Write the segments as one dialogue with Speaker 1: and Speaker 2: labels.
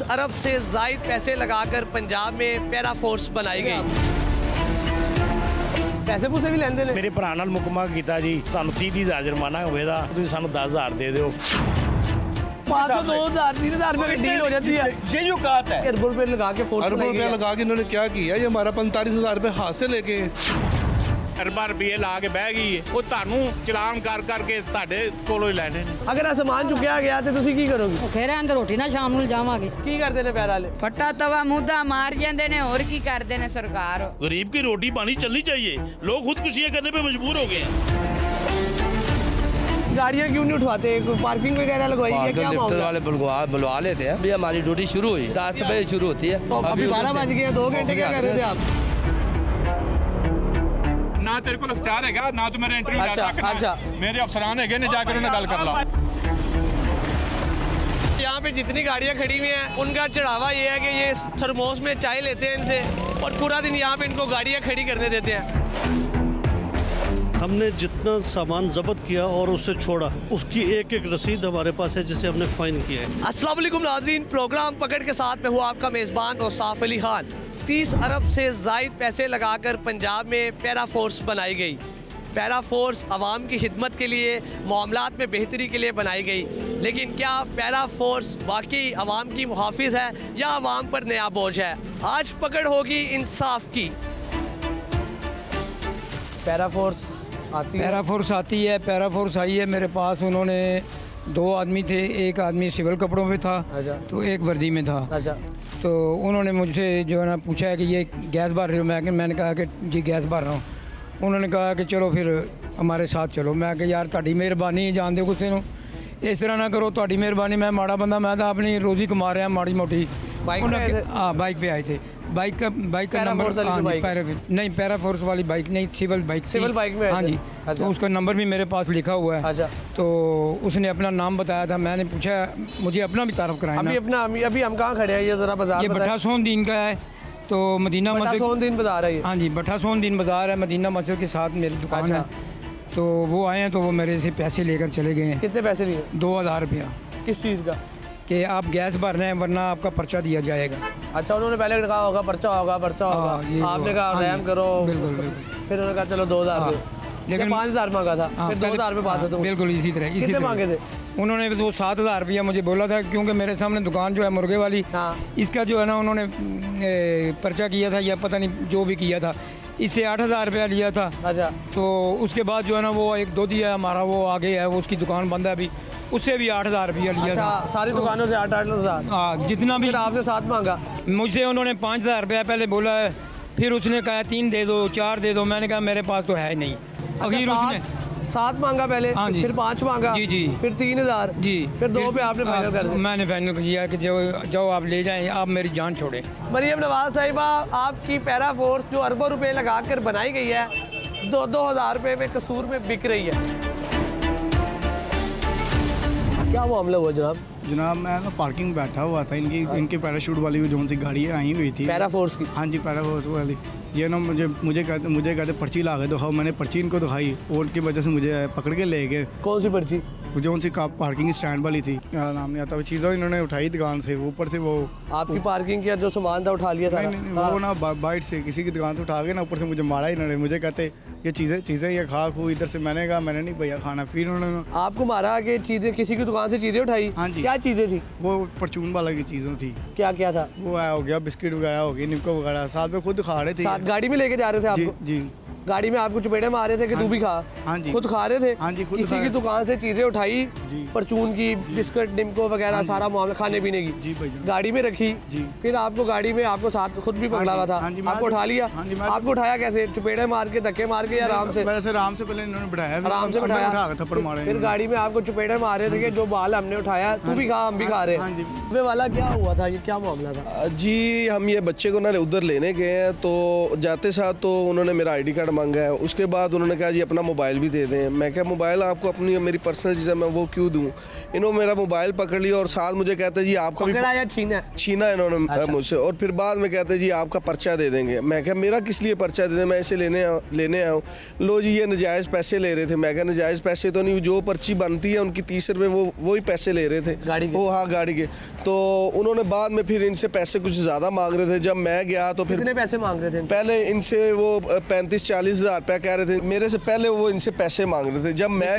Speaker 1: 30 अरब से ज़ायद पैसे लगाकर पंजाब में पैरा फोर्स बनाई गई। पैसे पूसे भी लेंदे ने।
Speaker 2: मेरे भरा नाल मुकमा कीता जी, तुहानू 30,000 जुर्माना होएगा, तुसीं सानू 10,000 दे दिओ।
Speaker 1: 500, 2,000, 3,000 रुपए की डील हो जाती है।
Speaker 3: ये जो औकात है,
Speaker 1: अरबों रुपए लगा के फोर्स
Speaker 4: अरबों रुपया लगा के इन्होंने क्या किया, ये हमारा 45,000 रुपये हाथ से लेके
Speaker 3: अरबा रुपये ला के बह गई है, वो ਤੁਹਾਨੂੰ ਚਲਾਨ ਕਰ ਕਰਕੇ ਤੁਹਾਡੇ ਕੋਲੋਂ ਹੀ ਲੈਣੇ ਨੇ।
Speaker 1: अगर ਇਹ ਸਮਾਨ ਚੁੱਕਿਆ ਗਿਆ ਤੇ ਤੁਸੀਂ ਕੀ ਕਰੋਗੇ?
Speaker 5: ਭੁੱਖੇ ਰਹਿਣ ਤੇ ਰੋਟੀ ਨਾ ਸ਼ਾਮ ਨੂੰ ਜਾਵਾਂਗੇ।
Speaker 1: ਕੀ ਕਰਦੇ ਨੇ ਪੈਰਾ ਵਾਲੇ?
Speaker 6: फट्टा तवा मुद्दा मार जाते ने और की करते ने सरकार।
Speaker 7: गरीब की रोटी पानी चलनी चाहिए, लोग खुदकुशियां करने पे मजबूर हो गए हैं।
Speaker 1: गाड़ियाँ क्यों नहीं उठवाते? पार्किंग वगैरह लगवाई है क्या?
Speaker 8: लिफ्टर वाले बुलवा लेते हैं। अभी हमारी ड्यूटी शुरू हुई 10 बजे शुरू होती है,
Speaker 1: तो अभी 12 बज गए, 2 घंटे क्या कर रहे थे आप?
Speaker 9: ना तेरे को इख्तियार है ना तो मेरा इंटरव्यू ले सकना।
Speaker 1: अच्छा,
Speaker 9: मेरे अफसरान है ने जाकर उन्हें गल कर लो।
Speaker 1: यहाँ पे जितनी गाड़ियाँ खड़ी हुई हैं उनका चढ़ावा ये है कि ये थर्मोस में चाय लेते हैं इनसे और पूरा दिन यहाँ पे इनको गाड़ियाँ खड़ी करने देते हैं।
Speaker 10: हमने जितना सामान जब्त किया और उससे छोड़ा, उसकी एक एक रसीद हमारे पास है जिसे हमने फाइन किया है।
Speaker 1: अस्सलाम वालेकुम नाज़रीन, प्रोग्राम पकड़ के साथ में हुआ आपका मेज़बान औसाफ अली खान। 30 अरब से ज़ायद पैसे लगाकर पंजाब में पैरा फोर्स बनाई गई। पैरा फोर्स आवाम की खिदमत के लिए, मामलात में बेहतरी के लिए बनाई गई, लेकिन क्या पैरा फोर्स वाकई आवाम की मुहाफिज है या आवाम पर नया बोझ है? आज पकड़ होगी इंसाफ की। पैरा फोर्स आती है।
Speaker 11: पैरा फोर्स आती है, पैरा फोर्स आई है मेरे पास। उन्होंने 2 आदमी थे, एक आदमी सिविल कपड़ों में था तो एक वर्दी में था। तो उन्होंने मुझसे जो है ना पूछा है कि ये गैस भर रहे हो? मैंने कहा कि जी गैस भर रहा हूँ। उन्होंने कहा कि चलो फिर हमारे साथ चलो। मैं कि यार तुहाडी मेहरबानी, जान दो किसी को इस तरह ना करो, तुहाडी मेहरबानी, मैं माड़ा बंदा, मैं तो अपनी रोज़ी कमा रहा माड़ी मोटी। हाँ, बाइक पे आए थे। बाइक का नंबर नहीं, पैरा फोर्स वाली बाइक नहीं, सिविल बाइक में। हाँ जी। तो उसका नंबर भी मेरे पास लिखा हुआ है। अच्छा। तो उसने अपना नाम बताया था, मैंने पूछा मुझे अपना भी तारफ़ कराया।
Speaker 1: अभी हम कहाँ खड़े हैं? ये ज़रा बाजार,
Speaker 11: ये भट्टा सोन दीन का है। तो मदीना मस्जिद
Speaker 1: सोन दीन बाजार है।
Speaker 11: हाँ जी, भट्टा सोन दीन बाजार है, मदीना मस्जिद के साथ मेरी दुकान है। तो वो आए हैं तो वो मेरे से पैसे लेकर चले गए हैं।
Speaker 1: कितने पैसे लिए?
Speaker 11: 2,000 रुपया।
Speaker 1: किस चीज़ का?
Speaker 11: कि आप गैस भर रहे हैं वरना आपका पर्चा दिया जाएगा।
Speaker 1: अच्छा, उन्होंने पहले कहा होगा पर्चा होगा। आपने कहा रहम करो। बिल्कुल। फिर उन्होंने कहा चलो 2,000 लेकिन 5,000 मांगा था, फिर 2,000 में बात है।
Speaker 11: बिल्कुल इसी तरह
Speaker 1: मांगे थे
Speaker 11: उन्होंने। तो 7,000 रुपया मुझे बोला था, क्योंकि मेरे सामने दुकान जो है मुर्गे वाली, इसका जो है ना उन्होंने पर्चा किया था या पता नहीं जो भी किया था, इससे 8,000 रुपया लिया था। अच्छा। तो उसके बाद जो है ना वो एक दो दिया हमारा, वो आगे है, वो उसकी दुकान बंद है अभी, उससे भी 8,000 रुपया लिया था।
Speaker 1: सारी दुकानों से 8,000।
Speaker 11: हाँ, जितना भी।
Speaker 1: आपसे 7 मांगा।
Speaker 11: मुझसे उन्होंने 5,000 रुपया पहले बोला है, फिर उसने कहा 3 दे दो, 4 दे दो। मैंने कहा मेरे पास तो है नहीं। अखीर उसने
Speaker 1: 7 मांगा पहले। हाँ जी। फिर 5 मांगा। जी। फिर 3,000। जी। फिर 2 पे आपने फाइनल कर दिया? मैंने फाइनल किया कि जो आप ले जाएं, आप मेरी जान छोड़ें। मरियम नवाज साहिबा, आपकी पैरा फोर्स जो अरबों रुपए लगाकर बनाई गई है, 2-2 हज़ार रुपये में कसूर में बिक रही है। क्या मामला हुआ जनाब?
Speaker 12: मैं ना पार्किंग बैठा हुआ था, इनकी पैराशूट वाली जो सी गाड़ी आई हुई थी,
Speaker 1: पैरा फोर्स की।
Speaker 12: हाँ जी, पैरा फोर्स वाली। ये ना मुझे कहते पर्ची ला के दिखाओ। मैंने पर्ची इनको दिखाई और उनकी वजह से मुझे पकड़ के ले गए।
Speaker 1: कौन सी पर्ची?
Speaker 12: जो उनसी पार्किंग स्टैंड वाली थी, क्या नाम नहीं आता, वो चीज़ें इन्होंने उठाई दुकान से, ऊपर से वो
Speaker 1: आपकी पार्किंग किया, जो सामान था उठा लिया सारा?
Speaker 12: नहीं, वो ना बाइट से किसी की दुकान से उठा के ना ऊपर से मुझे मारा इन्होंने। मुझे कहते ये चीज़ें ये खा खू इधर से। मैंने कहा मैंने नहीं भैया खाना। फिर उन्होंने
Speaker 1: आपको मारा कि चीज़ें किसी की दुकान से चीज़ें उठाई?
Speaker 12: हाँ जी।
Speaker 1: क्या चीज़ें थी?
Speaker 12: वो परचून वाला की चीज़ें थी।
Speaker 1: क्या क्या था?
Speaker 12: वो हो गया बिस्किट वगैरह हो गई, निम्को वगैरह, साथ में खुद खा रहे थे।
Speaker 1: साथ गाड़ी में लेके जा रहे थे आपको?
Speaker 12: जी।
Speaker 1: गाड़ी में आपको चपेटे मार रहे थे कि तू भी खा?
Speaker 12: हाँ जी।
Speaker 1: खुद खा रहे थे?
Speaker 12: हाँ जी, खुद
Speaker 1: किसी की दुकान से चीज़ें उठाई, परचून की, बिस्किट, निम्को वगैरह, सारा मामला खाने पीने की।
Speaker 12: जी भाई।
Speaker 1: गाड़ी में रखी। जी। फिर आपको गाड़ी में आपको साथ खुद भी पकड़ा हुआ था, आपको उठा लिया? आपको उठाया कैसे? चपेटे मार के, धक्के मार के या आराम से?
Speaker 12: आराम से पहले इन्होंने बिठाया,
Speaker 1: आराम से बिठाया,
Speaker 12: थप्पड़ मारे।
Speaker 1: फिर गाड़ी में आपको चपेटे मार रहे थे कि जो बाल हमने उठाया तू भी खा, हम भी खा रहे हैं। वे वाला क्या हुआ था? ये क्या मामला था?
Speaker 13: जी, हम ये बच्चे को ना उधर लेने गए हैं, तो जाते साथ तो उन्होंने मेरा ID कार्ड मांगा है। उसके बाद उन्होंने कहा जी अपना मोबाइल भी दे दें। मैं क्या मोबाइल आपको अपनी मेरी पर्सनल चीज़ है, मैं वो क्यों दूँ। इन्होंने मेरा मोबाइल पकड़ लिया और साथ मुझे कहते हैं जी आपका भी छीना इन्होंने मुझसे। और फिर बाद में कहते हैं जी आपका पर्चा दे देंगे। मैं क्या मेरा किस लिए पर्चा दे दें, मैं इसे लेने आया हूँ। लो जी ये नजायज़ पैसे ले रहे थे। मैं क्या नजायज़ पैसे तो नहीं, जो पर्ची बनती है उनकी 30 रुपये वो ही पैसे ले रहे थे गाड़ी के। हाँ गाड़ी के। तो उन्होंने बाद में फिर इनसे पैसे कुछ ज़्यादा मांग रहे थे। जब मैं गया तो फिर
Speaker 1: कितने पैसे मांग रहे थे?
Speaker 13: पहले इनसे वो 35-40 हज़ार रुपया कह रहे थे। मेरे से पहले वो इनसे पैसे मांग रहे थे। जब मैं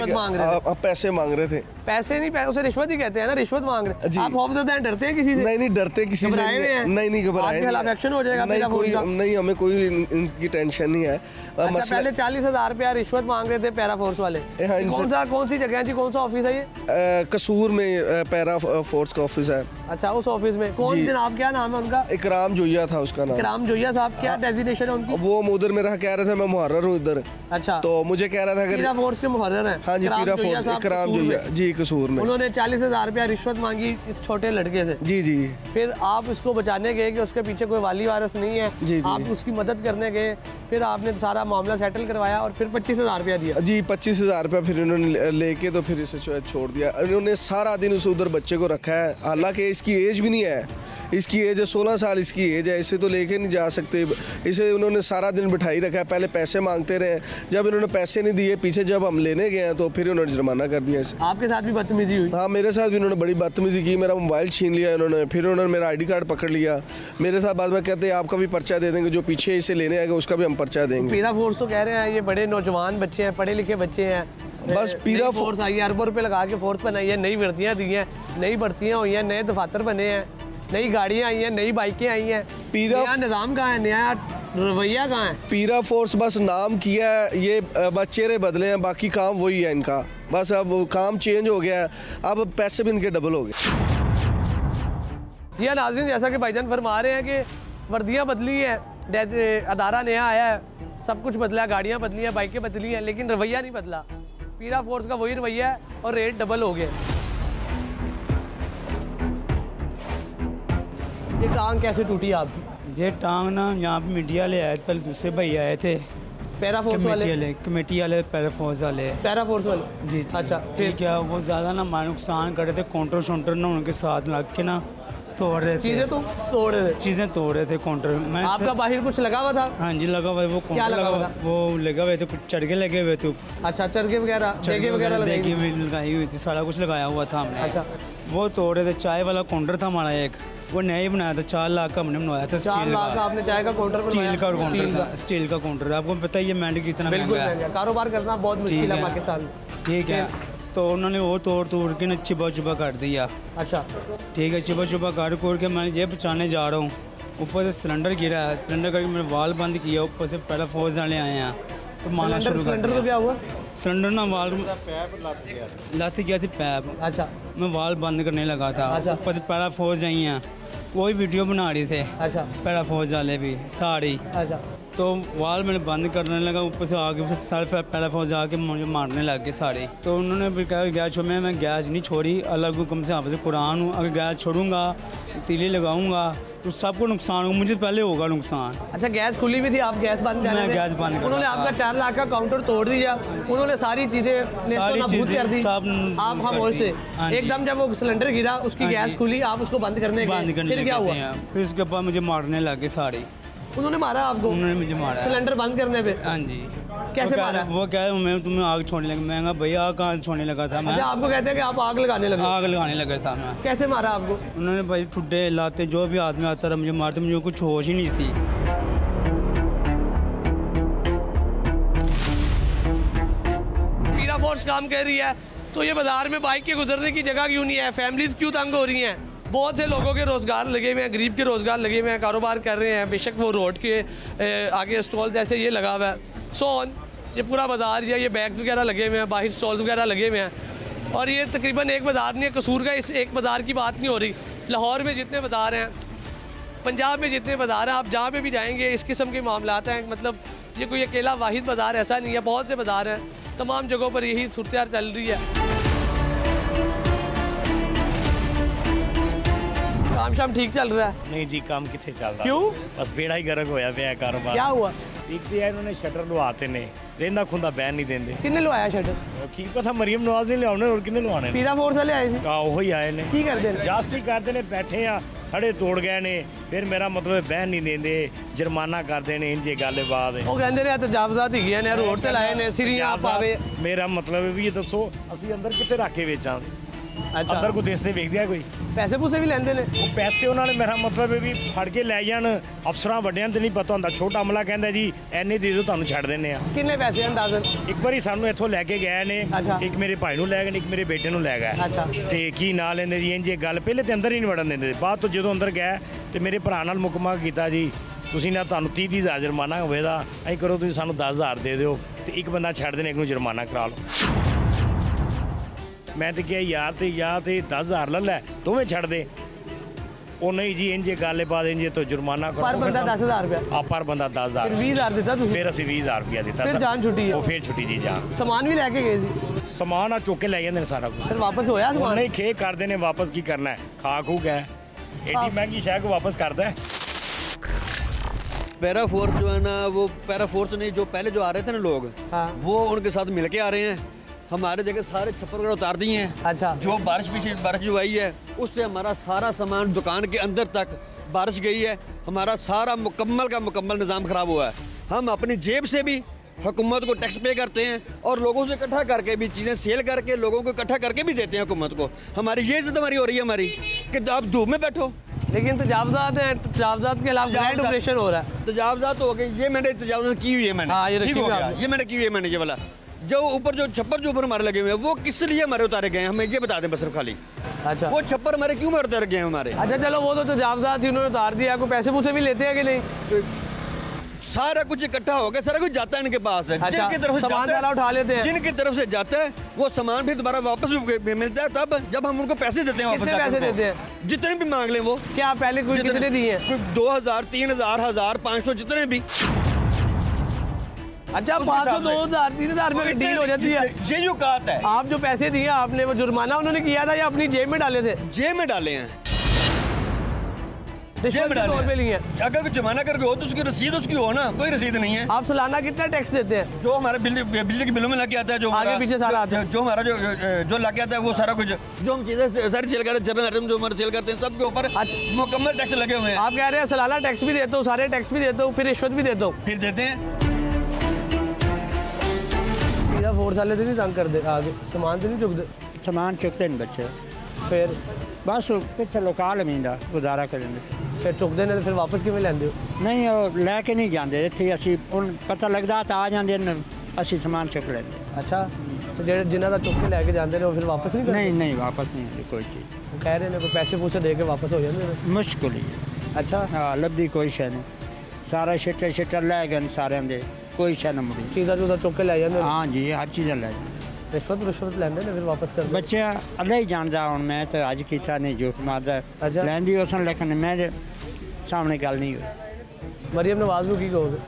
Speaker 13: पैसे मांग रहे थे।
Speaker 1: पैसे नहीं, उसे रिश्वत ही कहते हैं ना, रिश्वत मांग रहे हैं। आप खौफजदा हैं, डरते हैं किसी से?
Speaker 13: नहीं डरते किसी से नहीं घबराए।
Speaker 1: आपके खिलाफ एक्शन हो जाएगा?
Speaker 13: नहीं हमें कोई इनकी टेंशन नहीं है।
Speaker 1: अच्छा, पहले 40,000 रुपया रिश्वत मांग रहे थे पैरा फोर्स वाले। कौन सी जगह है जी, कौन सा ऑफिस है ये?
Speaker 13: कसूर में पैरा फोर्स का ऑफिस है।
Speaker 1: अच्छा, उस ऑफिस में कौन जनाब, क्या नाम है उनका?
Speaker 13: इकराम जोया था उसका नाम।
Speaker 1: इकराम जोया साहब, क्या डेजिग्नेशन है उनकी?
Speaker 13: वो उधर मेरा कह रहे थे मैं मुहर्रर हूँ इधर।
Speaker 1: अच्छा,
Speaker 13: तो मुझे कह रहा था
Speaker 1: पैरा फोर्स के मुहर्रर हैं?
Speaker 13: हाँ जी, पैरा फोर्स इकराम जोया जी, कसूर में।
Speaker 1: उन्होंने 40,000 रुपया रिश्वत मांगी इस छोटे लड़के से।
Speaker 13: जी जी।
Speaker 1: फिर आप उसको बचाने गए कि उसके पीछे कोई वाली वारिस नहीं है।
Speaker 13: जी जी।
Speaker 1: आप उसकी मदद करने गए, फिर आपने सारा मामला सेटल करवाया और फिर 25,000 रुपया दिया।
Speaker 13: जी 25,000 रुपया फिर इन्होंने लेके तो फिर इसे छोड़ दिया। इन्होंने सारा दिन उस उधर बच्चे को रखा है, हालांकि इसकी एज भी नहीं है। इसकी एज है 16 साल इसकी एज है। इसे तो लेके नहीं जा सकते। इसे उन्होंने सारा दिन बिठाई रखा है। पहले पैसे मांगते रहे, जब इन्होंने पैसे नहीं दिए पीछे जब हम लेने गए हैं तो फिर उन्होंने जुर्माना कर दिया इसे।
Speaker 1: आपके साथ भी बदतमीजी हुई?
Speaker 13: हाँ, मेरे साथ भी उन्होंने बड़ी बदतमीजी की। मेरा मोबाइल छीन लिया इन्होंने, फिर उन्होंने मेरा ID कार्ड पकड़ लिया मेरे साथ। बाद में कहते हैं आपका भी पर्चा दे देंगे, जो पीछे इसे लेने आएगा उसका भी हम पर्चा देंगे।
Speaker 1: पैरा फोर्स तो कह रहे हैं ये बड़े नौजवान बच्चे हैं, पढ़े लिखे बच्चे हैं।
Speaker 13: बस पैरा
Speaker 1: फोर्स आई है, अरबों रुपये लगा के फोर्स बनाई है, नई वर्दियाँ दी हैं, नई भर्तियाँ हुई हैं, नए दफातर बने हैं, नई गाड़ियाँ आई हैं, नई बाइकें आई हैं। नया निज़ाम कहाँ है, नया रवैया कहाँ है? पैरा
Speaker 13: फोर्स बस नाम किया है, ये बस चेहरे बदले हैं, बाकी काम वही है इनका। बस अब काम चेंज हो गया है, अब पैसे भी इनके डबल हो गए।
Speaker 1: जी हाँ नाज़रीन, जैसा कि भाईजान फरमा रहे हैं कि वर्दियाँ बदली हैं, अदारा नया आया है, सब कुछ बदला, गाड़ियाँ बदली हैं, बाइकें बदली हैं, लेकिन रवैया नहीं बदला। पैरा फोर्स का वही रवैया है और रेट डबल हो गए। ये टांग कैसे टूटी आपकी?
Speaker 11: ये टांग ना यहाँ पे मीडिया ले आए, पहले दूसरे भाई आए थे
Speaker 1: पैरा फोर्स वाले,
Speaker 11: कमेटी वाले, पैरा फोर्स वाले,
Speaker 1: पैरा फोर्स वाले।
Speaker 11: जी अच्छा ठीक है। वो ज़्यादा ना हमारा नुकसान कर रहे थे, काउंटर शॉन्टर ना उनके साथ लग के ना तोड़ रहे थे चीज़ें, तो तोड़ रहे थे चीज़ें, तोड़ रहे थे काउंटर में।
Speaker 1: आपका बाहर कुछ लगा हुआ था?
Speaker 11: हाँ जी लगा हुआ है। वो काउंटर लगा हुआ, वो लगा हुए थे, कुछ चरखे लगे हुए थे।
Speaker 1: अच्छा, चरखे वगैरह
Speaker 11: लगाई हुई थी, सारा कुछ लगाया हुआ था हमने। अच्छा, वो तोड़ रहे थे। चाय वाला काउंटर था हमारा एक, वो नया ही बनाया था, 4 लाख का हमने बनवाया था। स्टील का।
Speaker 1: आपने चाय का काउंटर?
Speaker 11: स्टील का काउंटर था, स्टील का काउंटर। आपको पता ही है महंगी कितना महंगा है,
Speaker 1: कारोबार करना बहुत मुश्किल है पाकिस्तान में।
Speaker 11: ठीक है, तो उन्होंने वो तोड़ के ना चिपा चुपा कर दिया।
Speaker 1: अच्छा
Speaker 11: ठीक है, चिपा चुपा कर के मैं ये बचाने जा रहा हूँ, ऊपर से सिलेंडर गिरा है, सिलेंडर करके मैंने वाल बंद किया, ऊपर से पैरा फोर्स वाले आए हैं तो मारना शुरू कर दिया।
Speaker 1: तो क्या हुआ?
Speaker 11: सिलेंडर ना वाल लत गया थी पैप।
Speaker 1: अच्छा,
Speaker 11: मैं वाल बंद करने लगा था। अच्छा, ऊपर से पैरा फोर्स आई हैं, वही वीडियो बना रहे थे। अच्छा, पैरा फोर्स वाले भी सारी। अच्छा, तो वाल मैंने बंद करने लगा, ऊपर से आगे फिर सारे पैरा फोर्स आके मुझे मारने लग गए सारे। तो उन्होंने भी कहा गैस छोड़, मैं गैस नहीं छोड़ी, अलग हुक्म से आपसे कुरान हूँ, अगर गैस छोड़ूंगा तीली लगाऊंगा तो सबको नुकसान होगा, मुझे पहले होगा नुकसान।
Speaker 1: अच्छा, गैस खुली भी थी, आप गैस बंद कर?
Speaker 11: मैं गैस बंद कर।
Speaker 1: उन्होंने आपका 4 लाख का काउंटर तोड़ दिया, उन्होंने सारी चीजें कर दी आप खामोश से। एकदम जब वो सिलेंडर गिरा, उसकी गैस खुली, आप उसको बंद करने फिर क्या हुआ?
Speaker 11: फिर उसके बाद मुझे मारने लगे सारे।
Speaker 1: उन्होंने मारा आपको?
Speaker 11: उन्होंने मुझे मारा
Speaker 1: सिलेंडर बंद करने पे?
Speaker 11: हाँ जी।
Speaker 1: कैसे मारा?
Speaker 11: वो क्या है, मैं तुम्हें आग छोड़ने लगा। मैं कहा भैया आग कहाँ छोड़ने लगा था मैं?
Speaker 1: अच्छा, आपको कहते हैं कि आप आग लगाने लगे?
Speaker 11: आग लगाने लगा था मैं।
Speaker 1: कैसे मारा आपको?
Speaker 11: उन्होंने भाई ठुड्डे लाते, जो भी आदमी आता था मुझे मारते, मुझे कुछ होश ही नहीं थी।
Speaker 1: पैरा फोर्स काम कर रही है तो ये बाजार में बाइक के गुजरने की जगह क्यों नहीं है? फैमिलीज क्यों तंग हो रही हैं? बहुत से लोगों के रोज़गार लगे हुए हैं, गरीब के रोज़गार लगे हुए हैं, कारोबार कर रहे हैं। बेशक वो रोड के आगे स्टॉल जैसे ये लगा हुआ है, सोन ये पूरा बाज़ार या ये बैग्स वगैरह लगे हुए हैं, बाहर स्टॉल्स वगैरह लगे हुए हैं। और ये तकरीबन एक बाज़ार नहीं है, कसूर का इस एक बाज़ार की बात नहीं हो रही। लाहौर में जितने बाज़ार हैं, पंजाब में जितने बाज़ार हैं, आप जहाँ पे भी जाएंगे इस किस्म के मामलात हैं। मतलब ये कोई अकेला वाहिद बाज़ार ऐसा नहीं है, बहुत से बाज़ार हैं, तमाम जगहों पर यही सूरत चल रही है। काम शाम ठीक चल रहा है?
Speaker 2: नहीं जी, काम कितने चल रहा?
Speaker 1: क्यों?
Speaker 2: बस बेड़ा ही गर्क होया पिया कारोबार।
Speaker 1: क्या हुआ?
Speaker 2: एक तो इन्होंने शटर लवाते ने, रेंदा खुंदा बैन नहीं देंदे।
Speaker 1: किन्ने लवाया शटर?
Speaker 2: की पता, मरियम नवाज ने लियाने और किन्ने लवाने?
Speaker 1: पीरा फोर्स वाले आए थे।
Speaker 2: वही आए ने।
Speaker 1: की करते ने?
Speaker 2: जास्ती करते ने, बैठे आ खड़े तोड़ गए ने, फिर मेरा मतलब बैन नहीं देंदे, जुर्माना करते ने, इंजे गल बात है।
Speaker 1: ਉਹ ਕਹਿੰਦੇ ਨੇ ਤਜਾਵਜ਼ਾਤ ਹੀ ਨੇ ਰੋਡ ਤੇ ਲਾਏ ਨੇ ਸਿਰੀਆਂ ਪਾਵੇ।
Speaker 2: मेरा मतलब है भी ये दसो ਅਸੀਂ ਅੰਦਰ ਕਿੱਥੇ ਰੱਖ ਕੇ ਵੇਚਾਂਗੇ?
Speaker 1: ਅੱਛਾ,
Speaker 2: ਅੰਦਰ ਕੋ ਦੇਸਦੇ ਵੇਖਦਿਆ ਕੋਈ?
Speaker 1: ਪੈਸੇ ਪੂਸੇ ਵੀ ਲੈਂਦੇ ਨੇ?
Speaker 2: ਉਹ ਪੈਸੇ ਉਹਨਾਂ ਨੇ, ਮੇਰਾ ਮਤਲਬ ਹੈ ਵੀ ਫੜ ਕੇ ਲੈ ਜਾਣ। ਅਫਸਰਾਂ ਵੱਡਿਆਂ ਤੇ ਨਹੀਂ ਪਤਾ ਹੁੰਦਾ, ਛੋਟਾ ਅਮਲਾ ਕਹਿੰਦਾ ਜੀ ਐਨੇ ਦੇ ਦਿਓ ਤੁਹਾਨੂੰ ਛੱਡ ਦਿੰਨੇ ਆ।
Speaker 1: ਕਿੰਨੇ ਪੈਸੇ ਅੰਦਾਜ਼ਨ?
Speaker 2: ਇੱਕ ਵਾਰੀ ਸਾਨੂੰ ਇੱਥੋਂ ਲੈ ਕੇ ਗਏ ਨੇ, ਇੱਕ ਮੇਰੇ ਭਾਈ ਨੂੰ ਲੈ ਗਏ ਨੇ, ਇੱਕ ਮੇਰੇ ਬੇਟੇ ਨੂੰ ਲੈ ਗਏ। ਤੇ ਕੀ ਨਾਂ ਲੈਂਦੇ ਜੀ ਇੰਜ ਗੱਲ, ਪਹਿਲੇ ਤੇ ਅੰਦਰ ਹੀ ਨਹੀਂ ਵੜਨ ਦਿੰਦੇ, ਬਾਅਦ ਤੋਂ ਜਦੋਂ ਅੰਦਰ ਗਏ ਤੇ ਮੇਰੇ ਭਰਾ ਨਾਲ ਮੁਕਮਾ ਕੀਤਾ ਜੀ ਤੁਸੀਂ ਨਾ ਤੁਹਾਨੂੰ 30,000 ਜੁਰਮਾਨਾ ਹੋਵੇਗਾ, ਐਂ ਕਰੋ ਤੁਸੀਂ ਸਾਨੂੰ 10,000 ਦੇ ਦਿਓ ਤੇ ਇੱਕ ਬੰਦਾ ਛੱਡ ਦੇਣੇ, ਇੱਕ ਨੂੰ ਜੁਰਮਾਨਾ ਕਰਾ ਲਓ। ਮੈਂ ਤੇ ਕਿਹਾ ਯਾਰ ਤੇ 10,000 ਲੈ ਲੈ, ਦੋਵੇਂ ਛੱਡ ਦੇ। ਉਹ ਨਹੀਂ ਜੀ ਇੰਜੇ ਗੱਲ ਬਾਤ ਇੰਜੇ ਤੋਂ ਜੁਰਮਾਨਾ ਕਰੋ।
Speaker 1: ਪਰ ਬੰਦਾ 10,000 ਰੁਪਏ?
Speaker 2: ਆ ਪਰ ਬੰਦਾ 10,000।
Speaker 1: ਫਿਰ 20,000 ਦਿੱਤਾ ਤੁਸੀਂ?
Speaker 2: ਫਿਰ ਅਸੀਂ 20,000 ਰੁਪਇਆ ਦਿੱਤਾ।
Speaker 1: ਫਿਰ ਜਾਨ ਛੁੱਟੀ ਹੈ?
Speaker 2: ਉਹ ਫਿਰ ਛੁੱਟੀ ਜੀ ਜਾਨ।
Speaker 1: ਸਮਾਨ ਵੀ ਲੈ ਕੇ ਗਏ ਸੀ?
Speaker 2: ਸਮਾਨ ਆ ਚੁੱਕ ਕੇ ਲੈ ਜਾਂਦੇ ਨੇ ਸਾਰਾ ਕੁਝ।
Speaker 1: ਸਰ ਵਾਪਸ ਹੋਇਆ ਸਮਾਨ?
Speaker 2: ਨਹੀਂ, ਖੇ ਕਰਦੇ ਨੇ, ਵਾਪਸ ਕੀ ਕਰਨਾ ਹੈ, ਖਾ ਖੂ ਗਏ। एडी महंगी शय को वापस करता है।
Speaker 14: पैरा फोर्स जो है ना, वो पैरा फोर्स नहीं, जो पहले जो आ रहे थे ना लोग, वो उनके साथ मिल के आ रहे हैं। हमारे जगह सारे छप्पर वगैरह उतार दिए हैं।
Speaker 1: अच्छा।
Speaker 14: जो बारिश पीछे बारिश जो आई है उससे हमारा सारा सामान दुकान के अंदर तक बारिश गई है। हमारा सारा मुकम्मल का मुकम्मल निज़ाम ख़राब हुआ है। हम अपनी जेब से भी हुकूमत को टैक्स पे करते हैं और लोगों से इकट्ठा करके भी चीज़ें सेल करके लोगों को इकट्ठा करके भी देते हैं हुकूमत को। हमारी ये इज्जत हमारी हो रही है हमारी कि आप धूप में बैठो।
Speaker 1: लेकिन तजावजात है, तजावजात के खिलाफ ग्रैंड ऑपरेशन हो रहा है।
Speaker 14: तजावजात हो गई, ये मैंने तजावजात की हुई है मैंने।
Speaker 1: हाँ, ये
Speaker 14: ठीक हो गया, ये मैंने की हुई है मैंने। ये वाला जो ऊपर जो छप्पर जो ऊपर हमारे लगे हुए हैं वो किस लिए हमारे उतारे गए हैं, हमें ये बता दें बस सिर्फ खाली।
Speaker 1: अच्छा,
Speaker 14: वो छप्पर हमारे क्यों में उतारे गए हैं हमारे?
Speaker 1: अच्छा चलो, वो तो तजावजात उन्होंने उतार दिया, आपको पैसे पूसे भी लेते हैं कि नहीं?
Speaker 14: सारा कुछ इकट्ठा हो गया, सारा कुछ जाता है इनके पास है।
Speaker 1: अच्छा,
Speaker 14: जिनकी तरफ से
Speaker 1: सामान
Speaker 14: जाता है,
Speaker 1: उठा लेते हैं।
Speaker 14: जिनकी तरफ से जाता है वो सामान भी दोबारा वापस मिलता है तब जब हम उनको पैसे देते हैं।
Speaker 1: कितने पैसे देते हैं?
Speaker 14: जितने भी मांग लें वो।
Speaker 1: क्या पहले कोई कितने दिए?
Speaker 14: 2000, 3000, 1000, 500 जितने भी।
Speaker 1: अच्छा, 500, 2000, 3000 रुपए की डील हो जाती है।
Speaker 14: ये जो औकात है।
Speaker 1: आप जो पैसे दिए आपने, वो जुर्माना उन्होंने किया था या अपनी जेब में डाले थे?
Speaker 14: जेब में डाले हैं,
Speaker 1: रिश्वत के तौर पे लिए।
Speaker 14: अगर कोई जुर्माना करके हो तो उसकी रसीद उसकी हो ना, कोई रसीद नहीं है।
Speaker 1: आप सालाना कितना टैक्स देते हैं?
Speaker 14: जो हमारे बिजली के बिलों में लग के आता है, जो
Speaker 1: आगे पीछे सारा आता है,
Speaker 14: जो हमारा जो लग के आता है वो सारा कुछ जो हम चीजें सारी सेल करते हैं, जनरल आइटम जो हमारे सेल करते हैं सबके ऊपर मुकम्मल टैक्स लगे हुए हैं।
Speaker 1: आप कह रहे हैं सालाना टैक्स भी देता हूँ, सारे टैक्स भी देता हूँ, फिर रिश्वत भी देता हूँ?
Speaker 14: फिर देते हैं।
Speaker 1: फोर्स वाले तो नहीं तंग कर दे, आगे सामान तो नहीं चुकते?
Speaker 11: सामान चुकते नहीं बच्चे,
Speaker 1: फिर
Speaker 11: बस पिछले लोकाल अमींदा गुजारा करेंगे।
Speaker 1: फिर चुकते ने तो फिर वापस किवें लैंदे हो?
Speaker 11: नहीं, वो लैके नहीं जाते इत्थे, असीं उन पता लगदा तो आ जांदे ने, असीं सामान चुक लेंदे।
Speaker 1: अच्छा, तो जेह्ड़े जिन्हां दा चुक के लैके जांदे ने वो फिर वापस नहीं करदे?
Speaker 11: नहीं नहीं, वापस नहीं होती कोई चीज़।
Speaker 1: वो कह रहे ने कोई पैसे पूसे दे के वापस हो जांदे ने?
Speaker 11: मुश्किल ही है।
Speaker 1: अच्छा,
Speaker 11: हाँ, लभदी कोई शै नहीं, सारा शिट्टर लै गए सारे दे, कोई शै नहीं मुड़ी।
Speaker 1: चीज़ां चूज़ां चुक के लै जांदे?
Speaker 11: हाँ जी, हर चीज़ लै जांदे।
Speaker 1: रिश्वत लैंदे ने फिर वापस कर?
Speaker 11: बच्चे अल्लाह ही जानदा, हुण मैं तो अज कीता नहीं, झूठ मारदा।
Speaker 1: अच्छा,
Speaker 11: लैंदी उसन, लेकिन मेरे सामने गल नहीं हुई।
Speaker 1: मरियम नवाज नूं की कहोगे?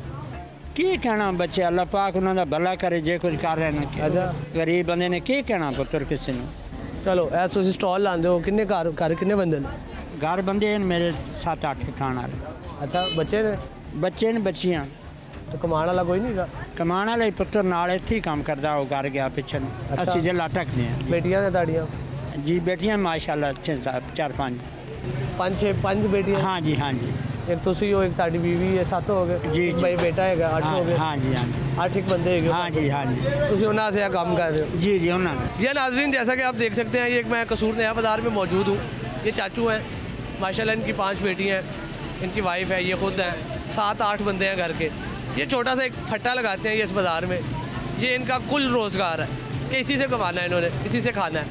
Speaker 11: की कहना बच्चे, अल्लाह पाक उन्हां दा भला करे जे कुछ कर रहे हैं।
Speaker 1: अच्छा,
Speaker 11: गरीब बंदे ने की कहना पुत्र किसी ने।
Speaker 1: चलो ऐ तुसीं स्टॉल लांदे हो, किन्ने घर किन्ने बंदे ने?
Speaker 11: घर बंदे मेरे 7-8 खाण वाले।
Speaker 1: अच्छा, बच्चे ने?
Speaker 11: बच्चे ने बच्चियां।
Speaker 1: तो कमाने वाला कोई नहीं?
Speaker 11: कमाने वाला पुत्र नाल इत्थे ही काम करदा, वो घर गया पिछे। असीं जिला टकदे हैं।
Speaker 1: बेटियां ने ताड़ियां?
Speaker 11: जी बेटियां माशाल्लाह 4-5
Speaker 1: 5 बेटियां?
Speaker 11: हाँ जी, हाँ जी।
Speaker 1: एक तुसी हो, एक ताड़ी बीवी है, 7 हो गए
Speaker 11: जी।
Speaker 1: भाई बेटा है 8 हो गए?
Speaker 11: हाँ जी, हाँ जी।
Speaker 1: 8 एक बंदे है?
Speaker 11: हाँ जी, हाँ जी।
Speaker 1: तुसी उन्हां से काम कर रहे हो?
Speaker 11: जी जी, उन्होंने।
Speaker 1: जी नाज़रीन, जैसा कि आप देख सकते हैं, ये एक मैं कसूर नया बाज़ार में मौजूद हूँ। ये चाचू हैं, माशाल्लाह इनकी 5 बेटियाँ हैं, इनकी वाइफ है, ये खुद हैं, 7-8 बंदे हैं घर के। ये छोटा सा एक फट्टा लगाते हैं ये इस बाज़ार में, ये इनका कुल रोज़गार है कि इसी से कमाना है इन्होंने, इसी से खाना है।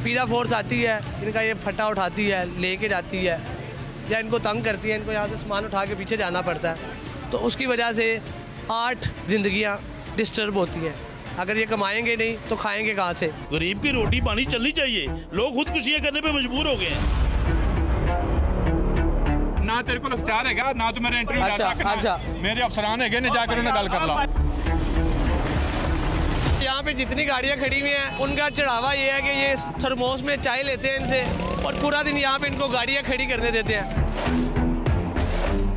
Speaker 1: पीरा फोर्स आती है, इनका ये फट्टा उठाती है, लेके जाती है या इनको तंग करती है, इनको यहाँ से सामान उठा के पीछे जाना पड़ता है, तो उसकी वजह से 8 ज़िंदगियाँ डिस्टर्ब होती हैं। अगर ये कमाएंगे नहीं तो खाएंगे कहाँ से?
Speaker 7: गरीब की रोटी पानी चलनी चाहिए, लोग खुदकुशियाँ करने पे मजबूर हो गए हैं।
Speaker 9: ना तेरे को इख्तियार है, ना तो मेरे इंटरव्यू ले सकना।
Speaker 1: अच्छा,
Speaker 9: मेरे अफसरान है ने जाकर उन्हें गल कर ला।
Speaker 1: यहाँ पे जितनी गाड़ियाँ खड़ी हुई हैं उनका चढ़ावा ये है कि ये थर्मोस में चाय लेते हैं इनसे, और पूरा दिन यहाँ पे इनको गाड़ियाँ खड़ी करने देते हैं।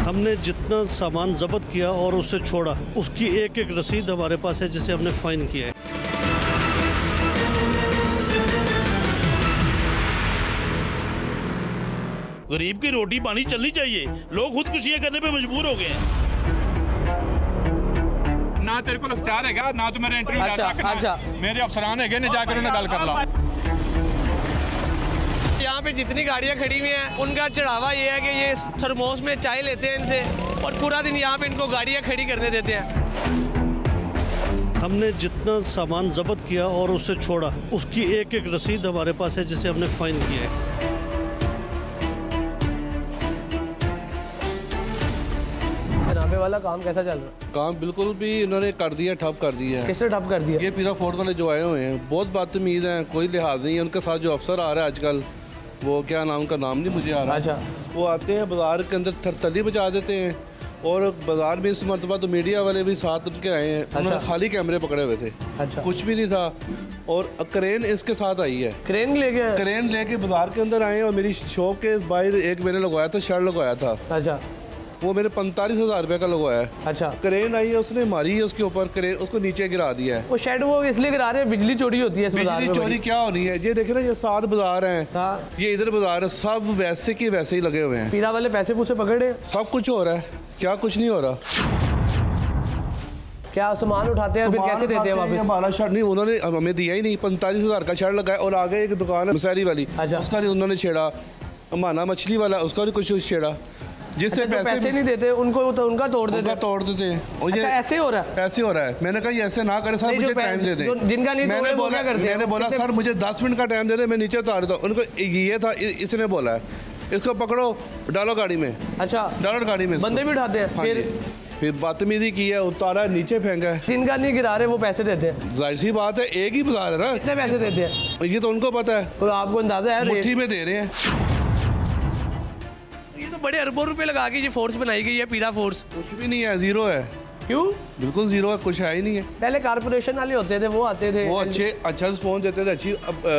Speaker 10: हमने जितना सामान जब्त किया और उससे छोड़ा, उसकी एक एक रसीद हमारे पास है जिसे हमने फाइन किया है।
Speaker 7: गरीब की रोटी पानी चलनी चाहिए, लोग खुदकुशियां करने पे मजबूर हो गए हैं।
Speaker 9: ना तेरे को इख्तियार है ना तू मेरे इंटरव्यू ले सकना। मेरे अफसरान है ने जाकर उन्हें गल कर ला।
Speaker 1: यहाँ पे जितनी गाड़ियाँ खड़ी हुई हैं उनका चढ़ावा ये है कि ये थर्मोस में चाय लेते हैं इनसे और पूरा दिन यहाँ पे इनको गाड़ियाँ खड़ी करने देते हैं।
Speaker 10: हमने जितना सामान जब्त किया और उससे छोड़ा, उसकी एक एक रसीद हमारे पास है जिसे हमने फाइन किया है।
Speaker 1: जनाबे वाला काम कैसा चल रहा है?
Speaker 4: काम बिल्कुल भी इन्होंने कर दिया, ठप कर दिया है।
Speaker 1: किसने ठप कर दिया?
Speaker 4: ये पीरा फोर्ट वाले जो आए हुए हैं बहुत बदतमीज हैं, कोई लिहाज नहीं है उनके साथ। जो अफसर आ रहा है आजकल, वो क्या नाम का नाम नहीं मुझे आ रहा।
Speaker 1: अच्छा।
Speaker 4: वो आते हैं बाजार के अंदर थरतली बजा देते हैं और बाजार में इस मरतबा तो मीडिया वाले भी साथ उनके आए हैं। उन्होंने खाली कैमरे पकड़े हुए थे।
Speaker 1: अच्छा।
Speaker 4: कुछ भी नहीं था और क्रेन इसके साथ आई है।
Speaker 1: क्रेन लेके
Speaker 4: बाजार के अंदर आए और मेरी शॉप के बाहर एक मैंने लगवाया था, शर्ट लगवाया था।
Speaker 1: अच्छा।
Speaker 4: वो मैंने 45,000 रुपये का लगवाया है।
Speaker 1: अच्छा।
Speaker 4: क्रेन आई है, उसने मारी है उसके ऊपर, क्रेन उसको नीचे गिरा दिया है।
Speaker 1: वो शेड वो इसलिए गिरा रहे हैं, बिजली चोरी होती है इस बाजार में।
Speaker 4: बिजली चोरी क्या होनी है? ये देखे ना, ये 7 बाजार हैं, ये इधर बाजार है, सब वैसे के वैसे ही लगे हुए हैं।
Speaker 1: पीरा वाले पैसे पूछे पकड़े,
Speaker 4: सब कुछ हो रहा है। क्या कुछ नहीं हो रहा?
Speaker 1: क्या सामान उठाते हैं फिर कैसे देते हैं वापस?
Speaker 4: हमारा शर्ट नहीं, उन्होंने हमें दिया ही नहीं। 45,000 का शर्ट लगाया और आगे एक दुकान है मसारी वाली, उसका नहीं उन्होंने छेड़ा। माना मछली वाला, उसका भी कुछ छेड़ा। जिससे पैसे नहीं देते उनको तो उनका तोड़ देते हैं। और ये ऐसे हो रहा है। मैंने कहा ऐसे ना करे सर, मुझे टाइम दे दें। जिनका नहीं मैंने बोला सर मुझे 10 मिनट का टाइम दे दे, मैं नीचे उतार देता हूँ। उनको ये था, इसने बोला है इसको पकड़ो, डालो गाड़ी में। अच्छा, डालो गाड़ी में। बंदे भी उठाते हैं। फिर बदतमीजी की है, उतारा नीचे फेंका है। जिनका नहीं गिरा रहे वो पैसे देते हैं। जाहिर सी बात है, एक ही बाजार है ना। कितने पैसे देते हैं ये तो उनको पता है। और आपको अंदाजा है? मुट्ठी में दे रहे हैं। बड़े अरबों रुपए लगा के ये फोर्स बनाई गई है, पीरा फोर्स। कुछ भी नहीं है, जीरो है। क्यों? बिल्कुल जीरो है, कुछ है ही नहीं है। पहले कारपोरेशन वाले होते थे, वो आते थे, वो अच्छा रिस्पॉन्स देते थे,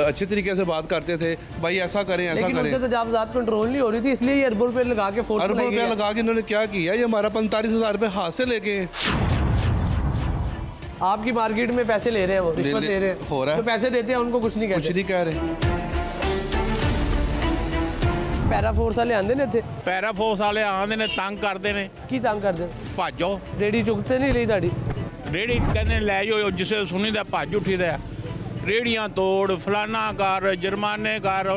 Speaker 4: अच्छी तरीके से बात करते थे, भाई ऐसा करें ऐसा करें। लेकिन तजावुज़ात कंट्रोल नहीं हो रही थी, इसलिए ये अरबों रुपए लगा के फोर्स अरबों रुपए लगा के इन्होंने क्या किया? ये हमारा 45,000 रुपये हाथ से लेके आपकी मार्केट में पैसे ले रहे हैं, वो रिश्वत दे रहे हैं। हो रहा है, तो पैसे देते हैं उनको कुछ नहीं कहते। कुछ नहीं कह रहे। पैरा फोर्स वाले आंदे ने इत्थे? पैरा फोर्स वाले आंदे ने, तंग करते ने। की तंग करते? भाजो। रेडी चुकते नहीं रही ताड़ी? रेडी कहते लै जाओ, जिसे सुनी दा भज उठी दा। रेड़ियां तोड़, फलाना कर, जुर्माने कर।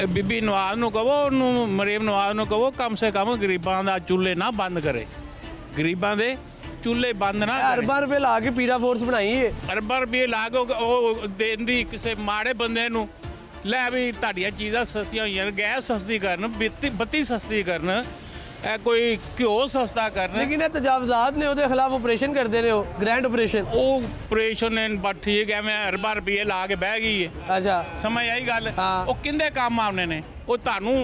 Speaker 4: बीबी नवाज नूं कहो, मरीम नवाज नूं कहो कम से कम गरीबां दा चूल्हे ना बंद करे। गरीबां दे चूल्हे बंद ना। अरबां रुपए ला के पीरा फोर्स बनाई है। अरबां रुपए ला के देंदी किसी माड़े बंदे नूं। लै भी ताड़ियां चीज़ां सस्तियां होईयां, गैस सस्ती करन, बत्ती सस्ती करन, कोई घ्यो सस्ता करन। लेकिन तजावुज़ात ने उहदे खिलाफ ऑपरेशन करते रहे हो, ग्रैंड ऑपरेशन। ऑपरेशन बट ठीक है, मैं अरबां रुपये ला के बह गई है। अच्छा, समझ आई गल? वो किंदे काम आने ने? वो तुहानू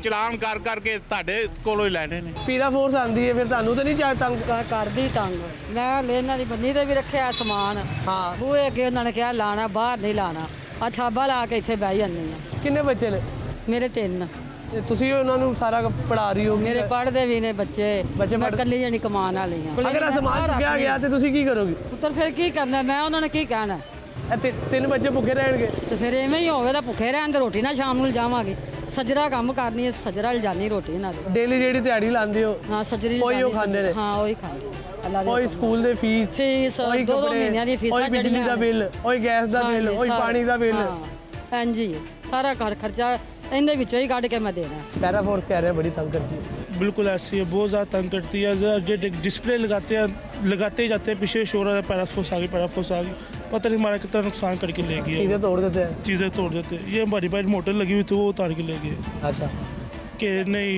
Speaker 4: चलान कर करके तुहाडे कोलों ही लैने ने। पीरा फोर्स आंदी है, फिर तुहानू तो नहीं चाहे तंग
Speaker 5: करदी? तंग मैं लेना दी बन्नी ते भी रखिया समान। हाँ, बूहे अगे उन्होंने कहा लाना, बाहर नहीं लाना। छाबा ला के इत्थे बह जानी है। किन्ने बच्चे ने? मेरे 3। ਤੁਸੀਂ ਉਹਨਾਂ ਨੂੰ ਸਾਰਾ ਪੜਾ ਰਹੀ ਹੋ? ਮੇਰੇ ਪੜ੍ਹਦੇ ਵੀ ਨੇ ਬੱਚੇ ਮੈਂ ਇਕੱਲੀ ਜਣੀ ਕਮਾਉਣ ਵਾਲੀ ਹਾਂ। ਅਗਰ ਸਮਾਨ ਚੁੱਕਿਆ ਗਿਆ ਤੇ ਤੁਸੀਂ ਕੀ ਕਰੋਗੇ? ਪੁੱਤਰ ਫਿਰ ਕੀ ਕਰਨਾ? ਮੈਂ ਉਹਨਾਂ ਨੇ ਕੀ ਕਹਿਣਾ? ਇੱਥੇ 3 ਬੱਚੇ ਭੁੱਖੇ ਰਹਿਣਗੇ ਤੇ ਫਿਰ ਐਵੇਂ ਹੀ ਹੋਵੇ ਤਾਂ ਭੁੱਖੇ ਰਹਿਣ ਤੇ ਰੋਟੀ ਨਾ ਸ਼ਾਮ ਨੂੰ ਲਿਜਾਵਾਂਗੇ। ਸਜਰਾ ਕੰਮ ਕਰਨੀ ਹੈ, ਸਜਰਾ ਲਿਜਾਨੀ ਰੋਟੀ ਇਹਨਾਂ ਦੀ। ਡੇਲੀ ਜਿਹੜੀ ਦਿਹਾੜੀ ਲਾਉਂਦੇ ਹੋ? ਹਾਂ, ਸਜਰੀ ਕੋਈ ਉਹ ਖਾਂਦੇ ਨੇ? ਹਾਂ, ਉਹੀ ਖਾਂਦੇ। ਕੋਈ ਸਕੂਲ ਦੇ ਫੀਸ 2 ਮਹੀਨਿਆਂ ਦੀ ਫੀਸਾਂ ਜਿਹੜੀਆਂ, ਬਿਜਲੀ ਦਾ ਬਿੱਲ, ਕੋਈ ਗੈਸ ਦਾ ਬਿੱਲ, ਕੋਈ ਪਾਣੀ ਦਾ ਬਿੱਲ। ਹਾਂਜੀ, ਸਾਰਾ ਘਰ ਖਰਚਾ इनके विचों ही काट के मैं देना। पैरा फोर्स कह रहे हैं बड़ी तंग करती है। बिल्कुल ऐसी है, बहुत ज़्यादा तंग करती है। डिस्प्ले लगाते ही जाते हैं, पीछे शोर है पैरा फोर्स आ गई, पैरा फोर्स आ गई। पता नहीं हमारा कितना नुकसान करके ले गई। चीज़ें तोड़ देते हैं। ये हमारी बाइक मोटर लगी हुई थी, वो उतार के ले गए। अच्छा, कि नहीं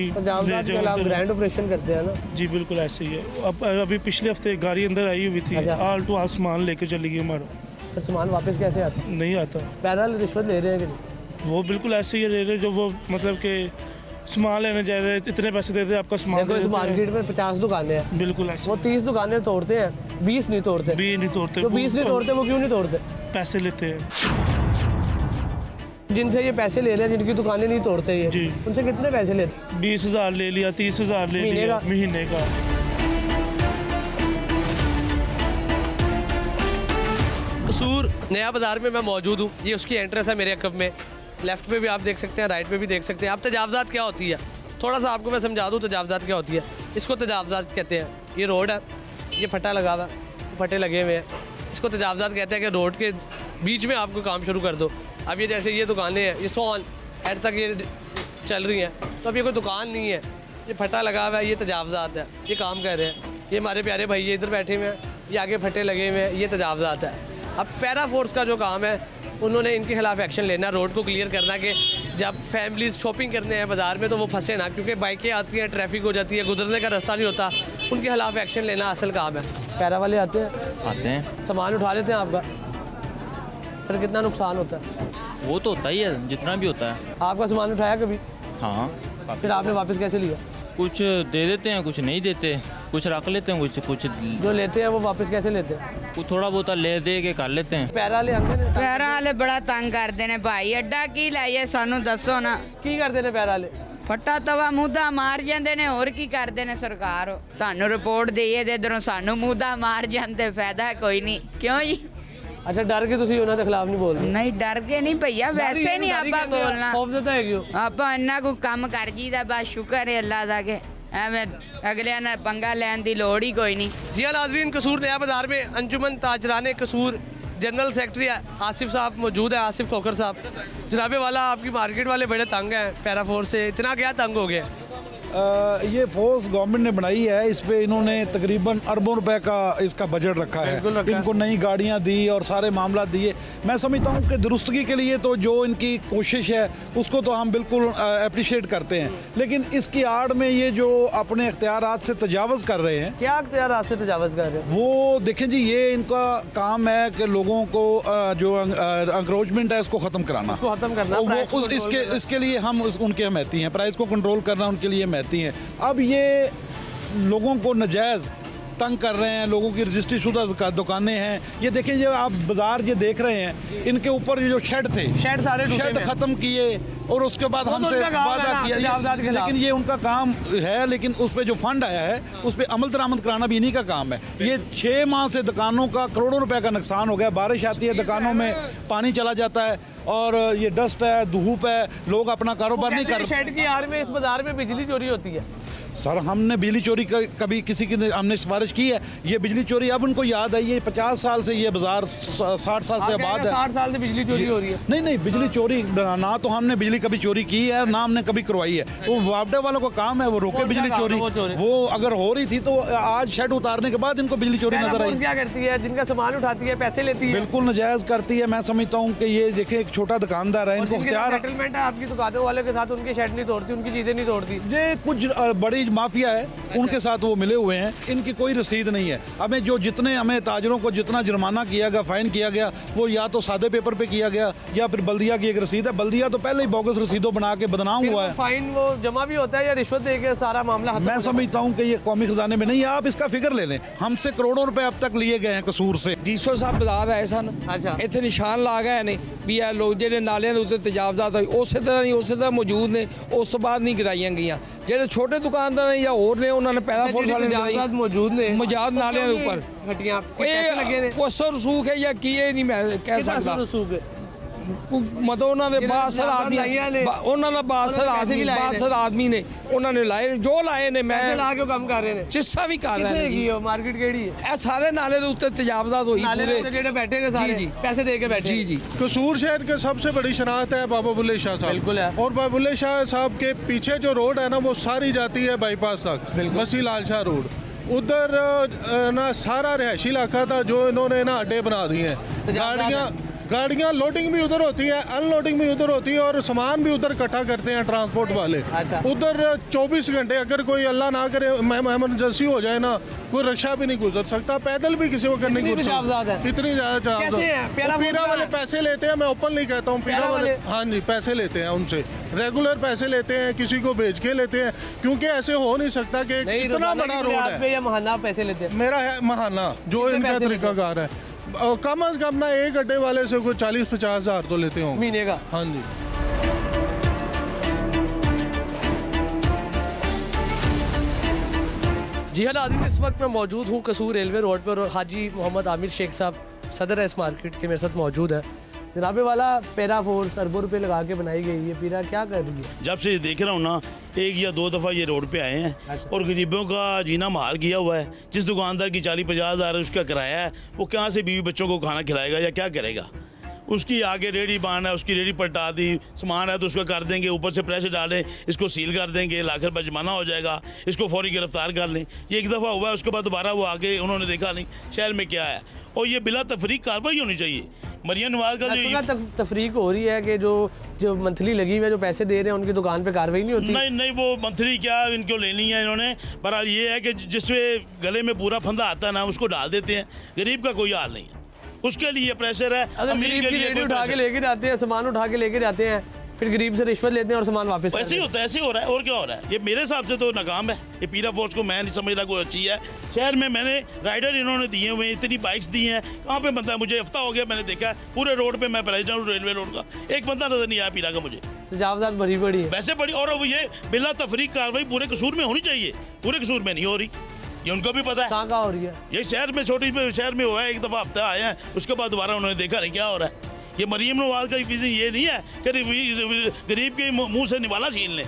Speaker 5: ग्रैंड ऑपरेशन करते हैं ना? जी बिल्कुल ऐसे ही है। अब अभी पिछले हफ्ते गाड़ी अंदर आई हुई थी, आल टू आल सामान लेकर चली गई हमारा। फिर सामान वापस कैसे आता? नहीं आता। पैरा रिश्वत ले रहे हैं कि नहीं? वो बिल्कुल ऐसे ही ले रहे, जो वो मतलब कि सामान लेने जा रहे, इतने पैसे देते आपका सामान। देखो इस मार्केट में 50 दुकानें हैं। बिल्कुल ऐसे। वो 30 दुकानें तोड़ते हैं, 20 नहीं तोड़ते। 20 नहीं तोड़ते। तो 20 नहीं तोड़ते, वो क्यों नहीं तोड़ते? पैसे लेते हैं।
Speaker 1: जिनसे ये पैसे ले रहे हैं, जिनकी दुकानें नहीं तोड़ते ये जी, उनसे कितने पैसे लेते?
Speaker 15: 20,000 ले लिया, 30,000 ले लिया महीने का।
Speaker 1: कसूर नया बाज़ार में मैं मौजूद हूँ। ये उसकी एंट्रेंस है मेरे अकब में। लेफ्ट पे भी आप देख सकते हैं, राइट पे भी देख सकते हैं। आप तजावज़ात क्या होती है, थोड़ा सा आपको मैं समझा दूँ तजावज़ात क्या होती है। इसको तजावज़ात कहते हैं। ये रोड है, ये फट्टा लगा हुआ है, फट्टे लगे हुए हैं, इसको तजावज़ात कहते हैं कि रोड के बीच में आपको काम शुरू कर दो। अब ये जैसे ये दुकानें हैं, ये 100 एड तक ये चल रही हैं, तो अब ये कोई दुकान नहीं है, ये फट्टा लगा हुआ है, ये तजावज़ात है, ये काम कर रहे हैं। ये हमारे प्यारे भाई ये इधर बैठे हुए हैं, ये आगे फट्टे लगे हुए हैं, ये तजावज़ात है। अब पैरा फोर्स का जो काम है, उन्होंने इनके खिलाफ एक्शन लेना, रोड को क्लियर करना कि जब फैमिलीज शॉपिंग करने हैं बाज़ार में तो वो फंसे ना, क्योंकि बाइकें आती हैं, ट्रैफिक हो जाती है, गुजरने का रास्ता नहीं होता। उनके खिलाफ एक्शन लेना असल काम है। पैरा वाले आते हैं, सामान उठा लेते हैं आपका, फिर कितना नुकसान होता है?
Speaker 16: वो तो होता ही है, जितना भी होता है।
Speaker 1: आपका सामान उठाया कभी?
Speaker 16: हाँ।
Speaker 1: फिर आपने वापस कैसे लिया?
Speaker 16: कुछ दे देते हैं, कुछ नहीं देते, कुछ रख लेते हैं, कुछ
Speaker 1: जो लेते हैं वो वापस कैसे लेते हैं?
Speaker 16: कुछ थोड़ा बहुत ले दे के कर लेते हैं।
Speaker 1: पैरा वाले आते हैं,
Speaker 6: पैरा वाले बड़ा तंग करते हैं भाई। अड्डा की लाइए सानू दसो ना,
Speaker 1: की करते हैं पैरा वाले?
Speaker 6: फट्टा तवा मुद्दा मार जाते हैं, और की करते हैं सरकार। थानू रिपोर्ट दईए ते इधरों सानू मुद्दा मार जाते, फायदा कोई नहीं, क्यों जी?
Speaker 1: अच्छा, डर के तुसी उन्हां दे खिलाफ नहीं बोलते?
Speaker 6: नहीं, डर के नहीं भैया, वैसे नहीं आपा बोलना।
Speaker 1: खौफजदा है क्यों?
Speaker 6: आपा इन्ना को काम कर जीदा, बस शुक्र है अल्लाह दा के एवें अगले ने पंगा लैन दी लोड़ ही कोई नहीं।
Speaker 1: जी नाज़रीन, कसूर नया बाज़ार में अंजुमन ताजराने कसूर जनरल सेक्रेटरी आसिफ साहब मौजूद है, आसिफ कोकर साहब। जनाबे वाला, आपकी मार्केट वाले बड़े तंग हैं पैरा फोर्स से, इतना क्या तंग हो गया?
Speaker 17: ये फोर्स गवर्नमेंट ने बनाई है, इस पे इन्होंने तकरीबन अरबों रुपए का इसका बजट रखा है। इनको नई गाड़ियां दी और सारे मामला दिए। मैं समझता हूँ कि दुरुस्तगी के लिए तो जो इनकी कोशिश है उसको तो हम बिल्कुल अप्रिशिएट करते हैं, लेकिन इसकी आड़ में ये जो अपने इख्तियारात से तजावज़ कर रहे हैं।
Speaker 1: क्या इख्तियारात से तजावज़ कर रहे हैं?
Speaker 17: वो देखें जी, ये इनका काम है कि लोगों को जो अंक्रोचमेंट है उसको ख़त्म कराना,
Speaker 1: उसको ख़त्म करना।
Speaker 17: इसके लिए हम उनके हमायती हैं, प्राइस को कंट्रोल करना उनके लिए हमायती हैं। अब ये लोगों को नजायज़ तंग कर रहे हैं, लोगों की रजिस्ट्री शुदा दुकानें हैं। ये देखें, जो आप बाजार ये देख रहे हैं, इनके ऊपर जो शेड थे, शेड ख़त्म किए और उसके बाद हमसे वादा किया, लेकिन ये उनका काम है, लेकिन उस पर जो फंड आया है उस पर अमल दरामद कराना भी इन्हीं का काम है। ये 6 माह से दुकानों का करोड़ों रुपए का नुकसान हो गया। बारिश आती है, दुकानों में पानी चला जाता है और ये डस्ट है, धूप है, लोग अपना कारोबार नहीं कर।
Speaker 1: शेड की आड़ में इस बाजार में बिजली चोरी होती है।
Speaker 17: सर, हमने बिजली चोरी कभी किसी की हमने सिफारिश की है? ये बिजली चोरी अब उनको याद आई है। 50 साल से ये बाजार 60 साल से आबाद है।
Speaker 1: 60 साल से बिजली चोरी हो रही है?
Speaker 17: नहीं, बिजली चोरी ना तो हमने बिजली कभी चोरी की है, ना हमने कभी करवाई है। वो वापडे वालों का काम है, वो रोके बिजली चोरी। वो अगर हो रही थी तो आज शेड उतारने के बाद इनको बिजली चोरी नजर आई।
Speaker 1: क्या करती है? जिनका सामान उठाती है, पैसे लेती है,
Speaker 17: बिल्कुल नजायज करती है। मैं समझता हूँ कि ये देखे एक छोटा दुकानदार है, इनको
Speaker 1: सेटलमेंट है आपकी दुकानों वाले के साथ, उनकी शेड नहीं तोड़ती, उनकी चीजें नहीं तोड़ती।
Speaker 17: ये कुछ बड़ी माफिया है, उनके साथ वो मिले हुए हैं। इनकी कोई रसीद नहीं है। हमें ताजरों को जितना जुर्माना किया गया, फाइन किया गया, वो या तो सादे पेपर पे किया गया या फिर बल्दिया की एक रसीद है। बल्दिया तो पहले ही बोगस रसीदों बना के बदनाम हुआ है।
Speaker 1: फाइन वो जमा भी होता है या रिश्वत देके सारा मामला?
Speaker 17: मैं समझता हूँ कि ये कौमी खजाने में नहीं है। आप इसका फिगर ले लें, हमसे करोड़ों रुपए अब तक लिए गए हैं कसूर से।
Speaker 18: डीसो साहब बाजार आए सन, इतने निशान ला गए ने भी ये लोग ਜਿਹੜੇ ਨਾਲਿਆਂ ਦੇ ਉੱਤੇ ਤਜਾਵਜ਼ਾਤ ਹੋਈ ਉਸੇ ਤਰ੍ਹਾਂ ਮੌਜੂਦ ਨੇ। ਉਸ ਤੋਂ ਬਾਅਦ ਨਹੀਂ ਗਿਰਾਈਆਂ ਗਈਆਂ। ਜਿਹੜੇ ਛੋਟੇ ਦੁਕਾਨਦਾਰ ਜਾਂ ਹੋਰ ਨੇ ਉਹਨਾਂ ਨੇ ਪੈਦਾ ਫੋਰਸ ਵਾਲੇ
Speaker 1: ਤਜਾਵਜ਼ਾਤ ਮੌਜੂਦ ਨੇ
Speaker 18: ਮਜਾਦ ਨਾਲਿਆਂ ਦੇ ਉੱਪਰ
Speaker 1: ਹੱਟੀਆਂ ਪੈਸੇ ਲੱਗੇ ਨੇ।
Speaker 18: ਕੋਸਰ ਰਸੂਖ ਹੈ ਜਾਂ ਕੀ ਇਹ ਨਹੀਂ ਮੈਂ ਕਹਿ ਸਕਦਾ।
Speaker 1: ਰਸੂਖ ਹੈ
Speaker 18: मतलब उन्होंने बासर आदमी ने उन्होंने लाए जो लाए ने। मैं
Speaker 1: ला के काम कर रहे हैं,
Speaker 18: चिस्सा भी कर रहे हैं।
Speaker 1: मार्केट केड़ी है?
Speaker 18: सारे नाले के उत्ते तजावजात हुई पूरे
Speaker 1: जेडे बैठे ने सारे पैसे दे के बैठे।
Speaker 18: जी।
Speaker 19: कसूर शहर के सबसे बड़ी शनाख्त है बाबा बुल्ले शाह साहब।
Speaker 1: बिल्कुल है।
Speaker 19: और बाबा बुल्ले शाह साहब के पीछे जो रोड है ना, वो सारी जाती है बाईपास तक, मसी लाल शाह रोड। उधर ना सारा रिहायशी इलाका था जो इन्होंने ना अड्डे बना दिए हैं। गाड़ियाँ लोडिंग भी उधर होती है, अनलोडिंग भी उधर होती है और सामान भी उधर इकट्ठा करते हैं ट्रांसपोर्ट वाले। उधर 24 घंटे अगर कोई अल्लाह ना करे इमरजेंसी हो जाए ना, कोई रिक्शा भी नहीं गुजर सकता, पैदल भी किसी वक्त नहीं गुजर सकता। इतनी ज़्यादा पीरा वाले पैसे लेते हैं। मैं ओपन नहीं कहता हूँ, पीरा वाले हाँ जी पैसे लेते हैं उनसे, रेगुलर पैसे लेते हैं, किसी को बेच के लेते हैं, क्योंकि ऐसे हो नहीं सकता कि इतना बड़ा रोड है।
Speaker 1: महाना पैसे लेते हैं।
Speaker 19: मेरा है महाना जो इनका तरीकाकार है। कम अज कम ना एक अड्डे वाले से कोई 40-50 हज़ार तो लेते होंगे
Speaker 1: महीने का।
Speaker 19: हाँ जी।
Speaker 1: जी हाँ नाज़रीन, इस वक्त मैं मौजूद हूँ कसूर रेलवे रोड पर और हाजी मोहम्मद आमिर शेख साहब सदर इस मार्केट के मेरे साथ मौजूद है। जनाबे वाला पैरा फोर्स अरबों रुपए लगा के बनाई गई है, पीरा क्या कर रही है?
Speaker 7: जब से देख रहा हूँ ना, 1 या 2 दफ़ा ये रोड पे आए हैं और गरीबों का जीना महाल किया हुआ है। जिस दुकानदार की 40-50 हज़ार उसका किराया है, वो कहाँ से बीवी बच्चों को खाना खिलाएगा या क्या करेगा? उसकी आगे रेडी बांध है, उसकी रेडी पलटा दी, सामान है तो उसका कर देंगे, ऊपर से प्रेशर डालें, इसको सील कर देंगे, लाकर बजमाना हो जाएगा, इसको फौरी गिरफ्तार कर लें। ये एक दफ़ा हुआ है, उसके बाद दोबारा वो आके उन्होंने देखा नहीं शहर में क्या है, और ये बिला तफरीक कार्रवाई होनी चाहिए। मरियम नवाज का जो
Speaker 1: तफरीक हो रही है कि जो मंथली लगी हुई है, जो पैसे दे रहे हैं, उनकी दुकान पे कार्रवाई नहीं होती।
Speaker 7: नहीं वो मंथली क्या इनको लेनी है इन्होंने। बहरहाल ये है कि जिसमें गले में पूरा फंदा आता है ना, उसको डाल देते हैं। गरीब का कोई हाल नहीं है, उसके लिए प्रेशर है।
Speaker 1: अमीर के लिए उठा के लेके जाते हैं, सामान उठा के लेके जाते हैं, फिर गरीब से रिश्वत लेते हैं और सामान वापस।
Speaker 7: ऐसे ही होता है, ऐसे हो रहा है और क्या हो रहा है? ये मेरे हिसाब से तो नाकाम है। ये पीरा फोर्स को मैं नहीं समझ रहा कोई अच्छी है। शहर में मैंने राइडर इन्होंने दिए हुए, इतनी बाइक्स दी हैं, कहाँ पे बनता है? मुझे हफ्ता हो गया मैंने देखा पूरे रोड पे, मैं प्रेसिडेंट हूँ रेलवे रोड का, एक बंदा नजर नहीं आया पीरा का मुझे।
Speaker 1: तजावजात बड़ी बड़ी है
Speaker 7: वैसे बड़ी, और ये बिला तफरीक कार्रवाई पूरे कसूर में होनी चाहिए, पूरे कसूर में नहीं हो रही। ये उनको भी पता है
Speaker 1: कहाँ हो रही है।
Speaker 7: ये शहर में, छोटी शहर में हुआ है, एक दफ़ा हफ्ता आए हैं, उसके बाद दोबारा उन्होंने देखा नहीं क्या हो रहा है। ये मरियम नवाज का विजन ये नहीं है कि गरीब के मुंह से निवाला छीन लें।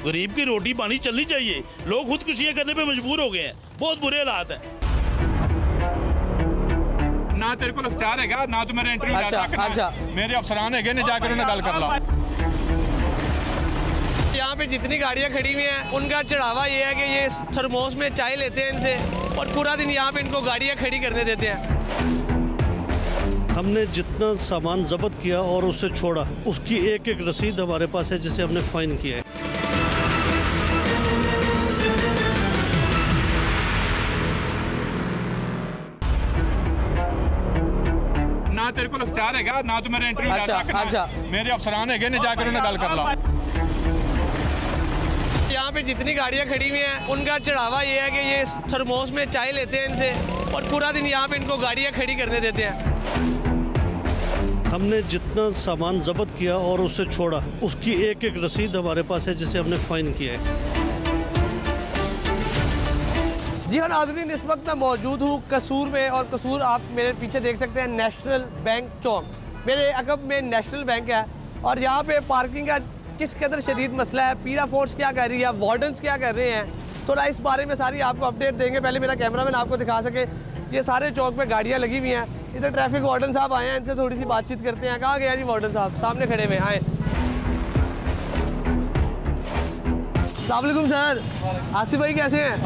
Speaker 7: गरीब की रोटी पानी चलनी चाहिए। लोग खुदकुशियाँ करने पे मजबूर हो गए हैं, बहुत बुरे हालात हैं।
Speaker 9: ना तेरे को इख्तियार है ना तो मेरे इंटरव्यू ले सकना। मेरे अफसरान है ने जाकर उन्हें गल कर लो।
Speaker 1: यहाँ पे जितनी गाड़ियाँ खड़ी हुई हैं, उनका चढ़ावा ये है कि ये थर्मोस में चाय लेते हैं इनसे और पूरा दिन यहाँ पे इनको गाड़ियाँ खड़ी करने देते हैं।
Speaker 10: हमने जितना सामान जब्त किया और उससे छोड़ा, उसकी एक एक रसीद हमारे पास है जिसे हमने फाइन किया है।
Speaker 9: ना तेरे को इख्तियार है ना तो मेरे इंटरव्यू ले सकना। मेरे अफसरान है ने जाकर उन्हें गल कर लो।
Speaker 1: यहाँ पे जितनी गाड़ियाँ खड़ी हुई हैं, उनका चढ़ावा ये है कि ये थर्मोस में चाय लेते हैं इनसे और पूरा दिन यहाँ पे इनको गाड़ियाँ खड़ी करने देते हैं।
Speaker 10: हमने जितना सामान जब्त किया और उससे छोड़ा, उसकी एक एक रसीद हमारे पास है जिसे हमने फाइन किया है।
Speaker 1: जी हाँ नाज़रीन, इस वक्त मैं मौजूद हूँ कसूर में, और कसूर आप मेरे पीछे देख सकते हैं नेशनल बैंक चौक। मेरे अकब में नेशनल बैंक है और यहाँ पे पार्किंग का किस कदर शदीद मसला है, पीरा फोर्स क्या कर रही है, वार्डन्स क्या कर रहे हैं, थोड़ा इस बारे में सारी आपको अपडेट देंगे। पहले मेरा कैमरामैन आपको दिखा सके, ये सारे चौक पे गाड़ियाँ लगी हुई हैं। इधर ट्रैफिक वार्डन साहब आए हैं, इनसे थोड़ी सी बातचीत करते हैं। कहाँ गया जी वार्डन साहब? सामने खड़े हुए आए। अस्सलाम वालेकुम सर। आसिफ भाई कैसे हैं?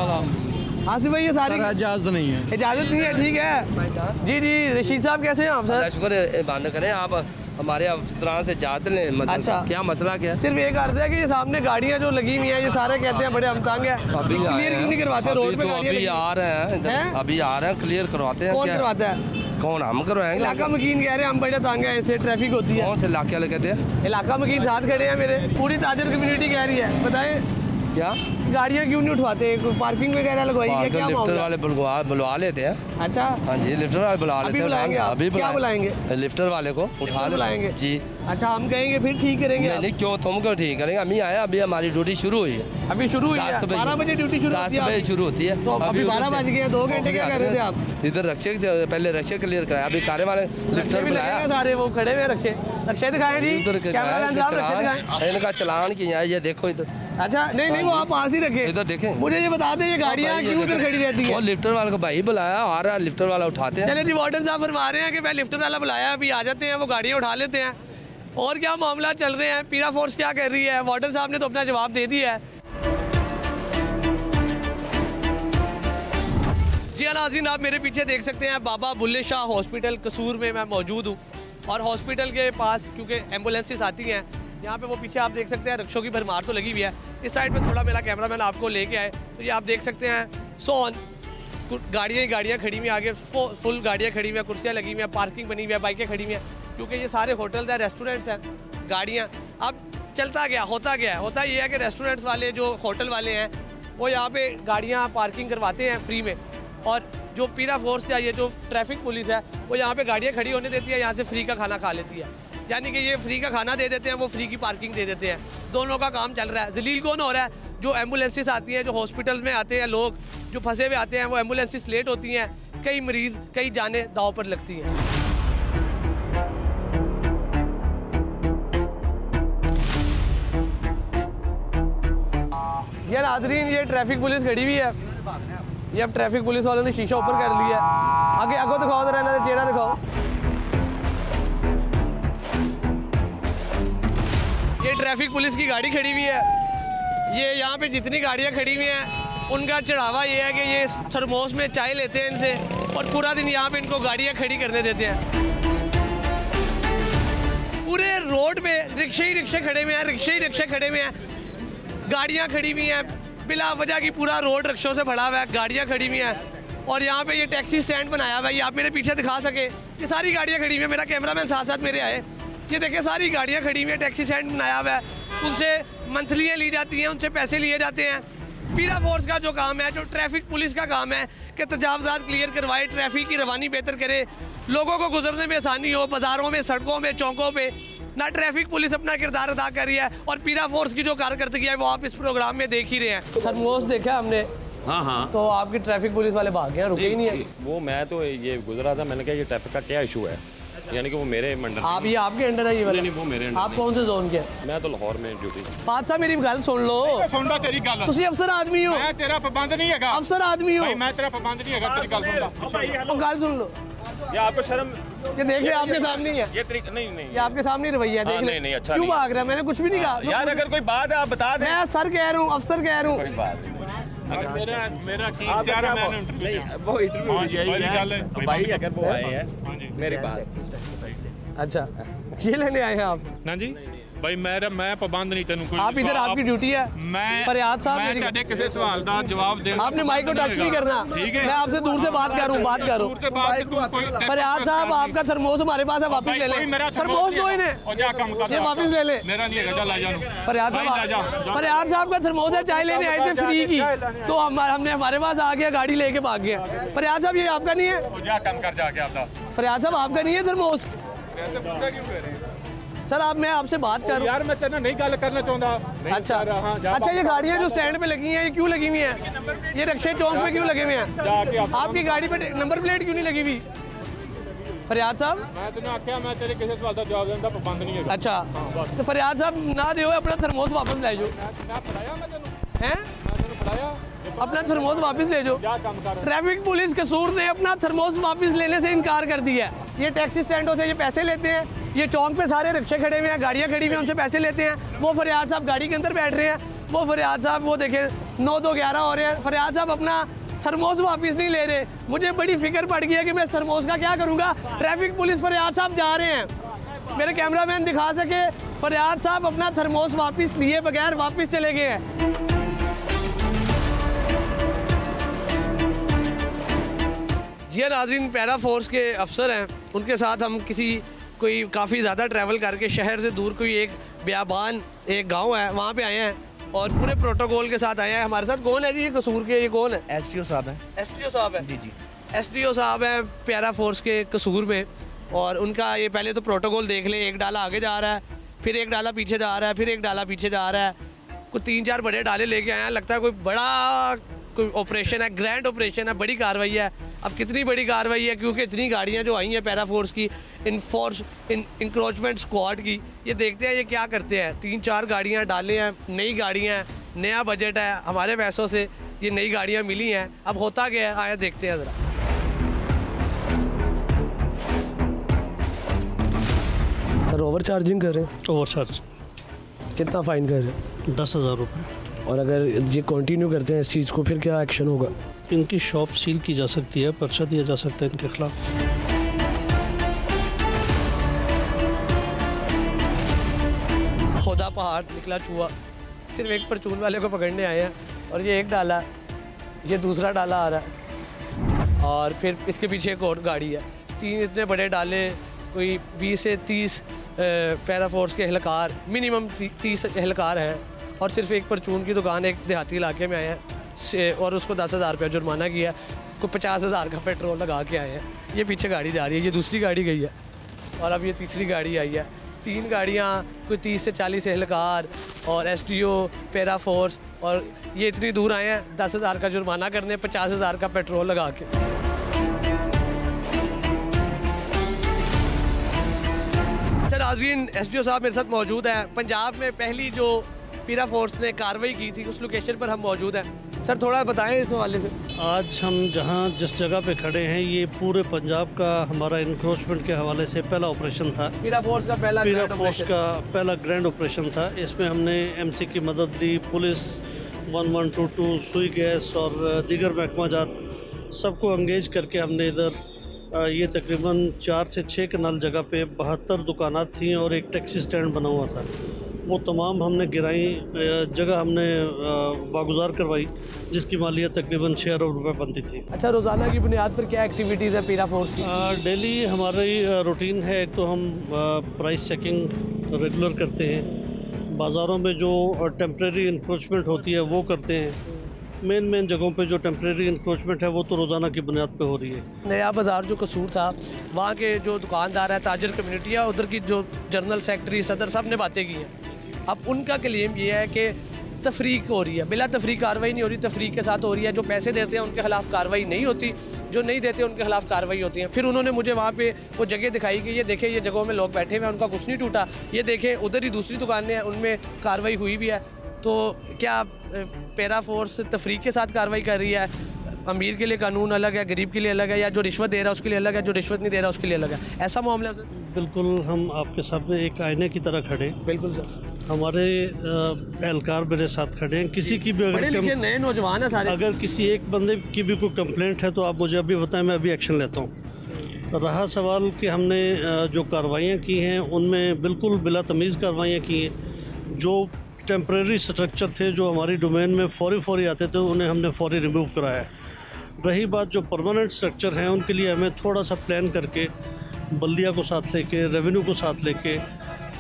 Speaker 1: आसिफ भाई ये सारी
Speaker 18: इजाज़त नहीं है।
Speaker 1: इजाज़त नहीं है, ठीक है जी। जी रशीद साहब कैसे हैं आप सर?
Speaker 8: शुक्र बंद करें आप हमारे अफसरान से जाते लें। मतलब
Speaker 1: अच्छा,
Speaker 8: क्या मसला क्या है?
Speaker 1: सिर्फ एक अर्ज है कि ये सामने गाड़ियाँ जो लगी हुई हैं, ये सारे कहते हैं बड़े हमतंग है, क्लियर क्यों नहीं करवाते? रोड पे
Speaker 8: अभी आ रहे हैं, अभी आ रहे हैं, क्लियर करवाते हैं।
Speaker 1: कौन करवाता है?
Speaker 8: कौन? हम करवाएंगे।
Speaker 1: इलाका मकीन कह रहे हैं हम बड़े तंग हैं, इससे ट्रैफिक होती है।
Speaker 8: कौन से इलाके वाले कहते हैं?
Speaker 1: इलाका मकीन साथ खड़े हैं मेरे, पूरी ताजर कम्युनिटी कह रही है। बताएं
Speaker 8: क्या
Speaker 1: गाड़ियाँ क्यों नहीं उठवाते? पार्किंग वगैरह लगवाई है क्या?
Speaker 8: लिफ्टर वाले बुलवा लेते हैं।
Speaker 1: अच्छा
Speaker 8: हाँ जी, लिफ्टर वाले बुला लेते हैं।
Speaker 1: अभी क्या बुलाएंगे?
Speaker 8: लिफ्टर वाले को उठा
Speaker 1: बुलाएंगे
Speaker 8: जी।
Speaker 1: अच्छा हम कहेंगे फिर ठीक करेंगे?
Speaker 8: नहीं क्यों, तुम क्यों ठीक करेंगे? अभी आया, अभी हमारी ड्यूटी शुरू हुई है।
Speaker 1: अभी शुरू हुई है? 12 बजे ड्यूटी शुरू होती है।
Speaker 8: 10 बजे शुरू होती है।
Speaker 1: तो अभी 12 बज गए, 2 घंटे क्या कर रहे थे आप?
Speaker 8: इधर रक्षक, पहले रक्षक क्लियर कराया, अभी कार्य वाले लिफ्टर बुलाया।
Speaker 1: सारे वो खड़े हुए रक्षे दिखाएं जी,
Speaker 8: इनका चलान किया, ये देखो इधर।
Speaker 1: अच्छा नहीं वो आप पास ही रखे,
Speaker 8: इधर देखें।
Speaker 1: मुझे ये बता दें ये गाड़ियाँ क्यों उधर खड़ी रहती है?
Speaker 8: वो लिफ्टर वाले को भाई बुलाया, आ रहा है लिफ्टर वाला उठाते हैं।
Speaker 1: चले जी, वार्डन साहब फरमा रहे हैं कि मैं लिफ्टर वाला बुलाया, अभी आ जाते हैं, वो गाड़ियाँ उठा लेते हैं। और क्या मामला चल रहे हैं, पीरा फोर्स क्या कर रही है? वार्डन साहब ने तो अपना जवाब दे दिया है। जी नाज़रीन, आप मेरे पीछे देख सकते हैं बाबा बुल्ले शाह हॉस्पिटल कसूर में मैं मौजूद हूँ। और हॉस्पिटल के पास क्योंकि एम्बुलेंसेस आती हैं, यहाँ पे वो पीछे आप देख सकते हैं रक्षों की भरमार तो लगी हुई है। इस साइड पे थोड़ा मेरा कैमरामैन आपको लेके आए तो ये आप देख सकते हैं सोन गाड़ियाँ खड़ी हुई हैं, आगे फुल गाड़ियाँ खड़ी हुई हैं, कुर्सियाँ लगी हुई हैं, पार्किंग बनी हुई है, बाइकें खड़ी हुई हैं, क्योंकि ये सारे होटल्स हैं, रेस्टोरेंट्स हैं। गाड़ियाँ अब चलता गया, होता ये है कि रेस्टोरेंट्स वाले जो होटल वाले हैं वो यहाँ पे गाड़ियाँ पार्किंग करवाते हैं फ्री में, और जो पीरा फोर्स है, ये जो ट्रैफिक पुलिस है, वो यहाँ पे गाड़ियाँ खड़ी होने देती है, यहाँ से फ्री का खाना खा लेती है। यानी कि ये फ्री का खाना दे देते हैं, वो फ्री की पार्किंग दे देते हैं। दोनों का काम चल रहा है। जलील कौन हो रहा है? जो एम्बुलेंसेस आती हैं, जो हॉस्पिटल में आते हैं लोग जो फंसे हुए आते हैं, वो एम्बुलेंसेस लेट होती हैं, कई मरीज, कई जानें दांव पर लगती हैं। ये नाज़रीन, ये ट्रैफिक पुलिस खड़ी हुई है। ये अब ट्रैफिक पुलिस वालों ने शीशा ऊपर कर लिया है। आगे आगो दिखाओ तो रहना, चेहरा दिखाओ। ये ट्रैफिक पुलिस की गाड़ी खड़ी हुई है। ये यहाँ पे जितनी गाड़ियाँ खड़ी हुई हैं, उनका चढ़ावा ये है कि ये थर्मोस में चाय लेते हैं इनसे, और पूरा दिन यहाँ पे इनको गाड़ियाँ खड़ी करने देते हैं। पूरे रोड पे रिक्शे ही रिक्शे खड़े हुए हैं, रिक्शे ही रिक्शे खड़े हुए हैं, गाड़ियाँ खड़ी हुई हैं बिला वजह की। पूरा रोड रिक्शों से भरा हुआ है, गाड़ियाँ खड़ी हुई हैं। और यहाँ पे ये टैक्सी स्टैंड बनाया हुआ है, ये आप मेरे पीछे दिखा सके, ये सारी गाड़ियाँ खड़ी हुई हैं। मेरा कैमरामैन साथ साथ मेरे आए, ये देखिए सारी गाड़ियाँ खड़ी हुई हैं। टैक्सी स्टैंड बनाया हुआ है, उनसे मंथलियाँ ली जाती हैं, उनसे पैसे लिए जाते हैं। पीरा फोर्स का जो काम है, जो ट्रैफिक पुलिस का काम है कि तजावज़ात क्लियर करवाए, ट्रैफिक की रवानी बेहतर करे, लोगों को गुजरने में आसानी हो, बाज़ारों में, सड़कों में, चौकों पे ना ट्रैफिक पुलिस अपना किरदार अदा कर रही है। और पीरा फोर्स की जो कारकर्दगी है वो आप इस प्रोग्राम में देख ही रहे हैं। थर्मोस देखा हमने।
Speaker 20: हाँ।
Speaker 1: तो आपकी ट्रैफिक पुलिस वाले भाग गए, रुके ही नहीं है।
Speaker 20: वो मैं तो ये गुजरा था, मैंने कहा ये ट्रैफिक का क्या इशू है, यानी कि वो मेरे अंडर।
Speaker 1: आप ये आपके अंडर है ये वाले?
Speaker 20: नहीं, वो मेरे अंडर।
Speaker 1: आप कौन से जोन के?
Speaker 20: मैं तो लाहौर में ड्यूटी।
Speaker 1: बादशाह मेरी गल सुन लो।
Speaker 9: सुनदा तेरी गल।
Speaker 1: तुसी अफसर आदमी हो।
Speaker 9: मैं तेरा पाबंद नहीं हैगा।
Speaker 1: अफसर आदमी हो।
Speaker 9: भाई मैं तेरा पाबंद नहीं हैगा, तेरी गल सुनदा।
Speaker 1: वो गल सुन लो।
Speaker 20: ये आपको शर्म,
Speaker 1: ये देख ले आपके सामने ही है।
Speaker 20: ये तरीका नहीं,
Speaker 1: ये आपके सामने रवैया देख ले।
Speaker 20: नहीं, अच्छा
Speaker 1: क्यों भाग रहा है? मैंने कुछ भी नहीं कहा
Speaker 20: यार। अगर कोई बात है आप बता दें।
Speaker 1: मैं सर कह रहा हूँ, अफसर कह रहा हूँ।
Speaker 20: कोई बात नहीं।
Speaker 9: मेरा की यार, मैंने इंटरव्यू,
Speaker 20: वो इंटरव्यू भाई अगर वो आए हैं मेरे पास।
Speaker 1: अच्छा, ये लेने आए हैं आप?
Speaker 9: ना जी भाई, मैं पाबंद नहीं तेनू कोई।
Speaker 1: आप इधर, आपकी ड्यूटी है।
Speaker 9: मैं
Speaker 1: फरियाद साहब,
Speaker 9: मैं तेरे किसी सवाल का जवाब दे।
Speaker 1: आपने माइक को टच नहीं करना,
Speaker 9: ठीक है?
Speaker 1: मैं आपसे दूर से बात कर रहा हूँ, बात करो। फरियाद साहब, आपका थर्मोस हमारे पास है, वापस ले लें। थर्मोस दो इन्हें, ये वापस ले लें।
Speaker 9: मेरा नहीं है।
Speaker 1: फरियाद साहब का थर्मोस है, चाय लेने आए थे फ्री की, तो हमने हमारे पास आ गया, गाड़ी लेके भाग गया। फरियाद साहब, ये आपका नहीं है? फरियाद साहब, आपका नहीं है थर्मोस? सर आप, मैं आपसे बात कर रहा हूँ
Speaker 9: यार, मैं तेरे नहीं गल करना चाहता।
Speaker 1: अच्छा, ये गाड़ियाँ जो स्टैंड पे लगी हैं, ये क्यों लगी हुई हैं? ये रिक्शे चौक पे क्यों लगे हुए हैं? आपकी गाड़ी पे नंबर प्लेट क्यों नहीं लगी हुई? फरियाद साहब,
Speaker 9: मैं तेने आख्या मैं तेरे किसी सवाल का जवाब देने का पाबंद नहीं है।
Speaker 1: अच्छा, तो फरियाद साहब ना दियो, अपना थर्मोस वापस ले जाओ। हैं? अपना थर्मोस वापस ले जाओ। ट्रैफिक पुलिस कसूर ने अपना थर्मोस वापस लेने से इनकार कर दिया है। ये टैक्सी स्टैंडों से ये पैसे लेते हैं, ये चौक पे सारे रिक्शे खड़े हुए हैं, गाड़ियाँ खड़ी हुई हैं, उनसे पैसे लेते हैं। वो फरियाद साहब गाड़ी के अंदर बैठ रहे हैं, वो फरियाद साहब, वो देखें 9-2-11 हो रहे हैं, फरियाद साहब अपना थर्मोस वापस नहीं ले रहे। मुझे बड़ी फिक्र पड़ गई है कि मैं थर्मोस का क्या करूँगा। ट्रैफिक पुलिस फरियाद साहब जा रहे हैं, मेरे कैमरामैन दिखा सके, फरियाद साहब अपना थर्मोस वापस लिए बगैर वापस चले गए हैं। जी नाज़रीन, पैरा फोर्स के अफसर हैं, उनके साथ हम कोई काफ़ी ज़्यादा ट्रैवल करके शहर से दूर कोई एक बियाबान, एक गांव है, वहाँ पे आए हैं और पूरे प्रोटोकॉल के साथ आए हैं। हमारे साथ कौन है जी? ये कसूर के, ये कौन है?
Speaker 21: SDO साहब है।
Speaker 1: SDO साहब है?
Speaker 21: जी जी,
Speaker 1: SDO साहब है पैरा फोर्स के कसूर में। और उनका ये पहले तो प्रोटोकॉल देख ले, एक डाला आगे जा रहा है, फिर एक डाला पीछे जा रहा है, फिर एक डाला पीछे जा रहा है। कोई 3-4 बड़े डाले लेके आए हैं, लगता है कोई बड़ा कोई ऑपरेशन है, ग्रैंड ऑपरेशन है, बड़ी कार्रवाई है। अब कितनी बड़ी कार्रवाई है, क्योंकि इतनी गाड़ियाँ जो आई हैं पैरा फोर्स की, इंक्रोचमेंट स्क्वाड की, ये देखते हैं ये क्या करते हैं। 3-4 गाड़ियाँ डाले हैं, नई गाड़ियाँ हैं, नया बजट है, हमारे पैसों से ये नई गाड़ियाँ मिली हैं। अब होता क्या है, आया देखते हैं ज़रा। सर ओवर चार्जिंग कर रहे हैं?
Speaker 10: Over charge.
Speaker 1: कितना फ़ाइन कर रहे हैं?
Speaker 10: 10,000 रुपये।
Speaker 1: और अगर ये कंटिन्यू करते हैं इस चीज़ को, फिर क्या एक्शन होगा?
Speaker 10: इनकी शॉप सील की जा सकती है, पर्चा दिया जा सकता है इनके खिलाफ।
Speaker 1: खुदा पहाड़ निकला चूहा, सिर्फ एक परचून वाले को पकड़ने आए हैं। और ये एक डाला, ये दूसरा डाला आ रहा है, और फिर इसके पीछे एक और गाड़ी है। 3 इतने बड़े डाले, कोई 20 से 30 पैरा फोर्स के एहलकार, मिनिमम 30 एहलकार हैं। और सिर्फ एक परचून की दुकान, एक देहाती इलाके में आए हैं। से और उसको 10,000 रुपया जुर्माना किया, कोई 50,000 का पेट्रोल लगा के आए हैं। ये पीछे गाड़ी जा रही है, ये दूसरी गाड़ी गई है और अब ये तीसरी गाड़ी आई है। 3 गाड़ियाँ, कोई 30 से 40 एहलकार और SDO, पैरा फोर्स, और ये इतनी दूर आए हैं 10,000 का जुर्माना करने, 50,000 का पेट्रोल लगा के। अच्छा नाज़रीन, SDO साहब मेरे साथ मौजूद है। पंजाब में पहली जो पैरा फोर्स ने कार्रवाई की थी उस लोकेशन पर हम मौजूद हैं। सर थोड़ा बताएं इस हवाले से।
Speaker 10: आज हम जहां जिस जगह पे खड़े हैं ये पूरे पंजाब का हमारा इंक्रोचमेंट के हवाले से पहला ऑपरेशन था।
Speaker 1: पैरा फोर्स का
Speaker 10: पहला ग्रैंड ऑपरेशन था। इसमें हमने MC की मदद ली, पुलिस 1122, सुई गैस और दीगर महकमा जात सबको एंगेज करके हमने इधर ये तकरीबन 4 से 6 कनाल जगह पे 72 दुकानात थी और एक टैक्सी स्टैंड बना हुआ था। वो तमाम हमने गिराई, जगह हमने वागुजार करवाई जिसकी मालियत तकरीबन 6 अरब रुपए बनती थी।
Speaker 1: अच्छा, रोज़ाना की बुनियाद पर क्या एक्टिविटीज़ है पैरा फोर्स की?
Speaker 10: डेली हमारी रूटीन है। एक तो हम प्राइस चेकिंग रेगुलर करते हैं, बाज़ारों में जो टेम्प्रेरी इंक्रोचमेंट होती है वो करते हैं। मेन जगहों पे जो टेम्प्रेरी इंक्रोचमेंट है वो तो रोज़ाना की बुनियाद पे हो रही है।
Speaker 1: नया बाज़ार जो कसूर था, वहाँ के जो दुकानदार है, ताजर कम्युनिटी है, उधर की जो जनरल सेक्रेटरी, सदर, सब ने बातें की हैं। अब उनका क्लेम ये है कि तफरीक हो रही है, बिला तफरीक कार्रवाई नहीं हो रही, तफरीक के साथ हो रही है। जो पैसे देते हैं उनके खिलाफ कार्रवाई नहीं होती, जो नहीं देते उनके खिलाफ कार्रवाई होती है। फिर उन्होंने मुझे वहाँ पे वो जगह दिखाई कि ये देखें, ये जगहों में लोग बैठे हुए हैं, उनका कुछ नहीं टूटा। ये देखें, उधर ही दूसरी दुकानें हैं, उनमें कार्रवाई हुई भी है। तो क्या पैरा फोर्स तफरीक के साथ कार्रवाई कर रही है? अमीर के लिए कानून अलग है, गरीब के लिए अलग है, या जो रिश्वत दे रहा है उसके लिए अलग है, जो रिश्वत नहीं दे रहा उसके लिए अलग है? ऐसा मामला सर?
Speaker 10: बिल्कुल, हम आपके सामने एक आईने की तरह खड़े।
Speaker 1: बिल्कुल सर।
Speaker 10: हमारे एहलकार मेरे साथ खड़े हैं। किसी की भी
Speaker 1: नए नौजवान है सारे,
Speaker 10: अगर किसी एक बंदे की भी कोई कंप्लेंट है तो आप मुझे अभी बताएं, मैं अभी एक्शन लेता हूँ। रहा सवाल कि हमने जो कार्रवाइयाँ की हैं उनमें बिल्कुल बिला तमीज़ कार्रवाइयाँ की हैं। जो टेम्प्रेरी स्ट्रक्चर थे जो हमारी डोमेन में फौरी आते थे उन्हें हमने फौरी रिमूव कराया। रही बात जो परमानेंट स्ट्रक्चर हैं उनके लिए हमें थोड़ा सा प्लान करके बल्दिया को साथ लेके, रेवेन्यू को साथ लेके,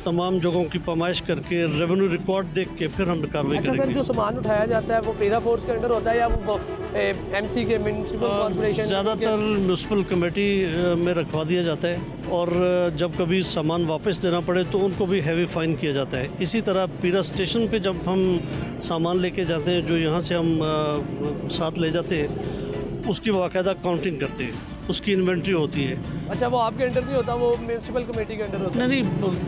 Speaker 10: तमाम जगहों की पमाइश करके, रेवेन्यू रिकॉर्ड देख के फिर हम कार्रवाई करेंगे।
Speaker 1: सर, जो सामान उठाया जाता है वो पैरा फोर्स के अंडर होता है या वो MC के म्युनिसिपल कॉर्पोरेशन?
Speaker 10: ज़्यादातर म्युनिसिपल कमेटी में रखवा दिया जाता है और जब कभी सामान वापस देना पड़े तो उनको भी हैवी फाइन किया जाता है। इसी तरह पैरा स्टेशन पे जब हम सामान लेके जाते हैं, जो यहाँ से हम साथ ले जाते हैं, उसकी बाकायदा काउंटिंग करते हैं, उसकी इन्वेंट्री होती है।
Speaker 1: अच्छा, वो आपके अंडर नहीं होता, वो म्युनिसिपल कमेटी के अंडर होता है?
Speaker 10: नहीं,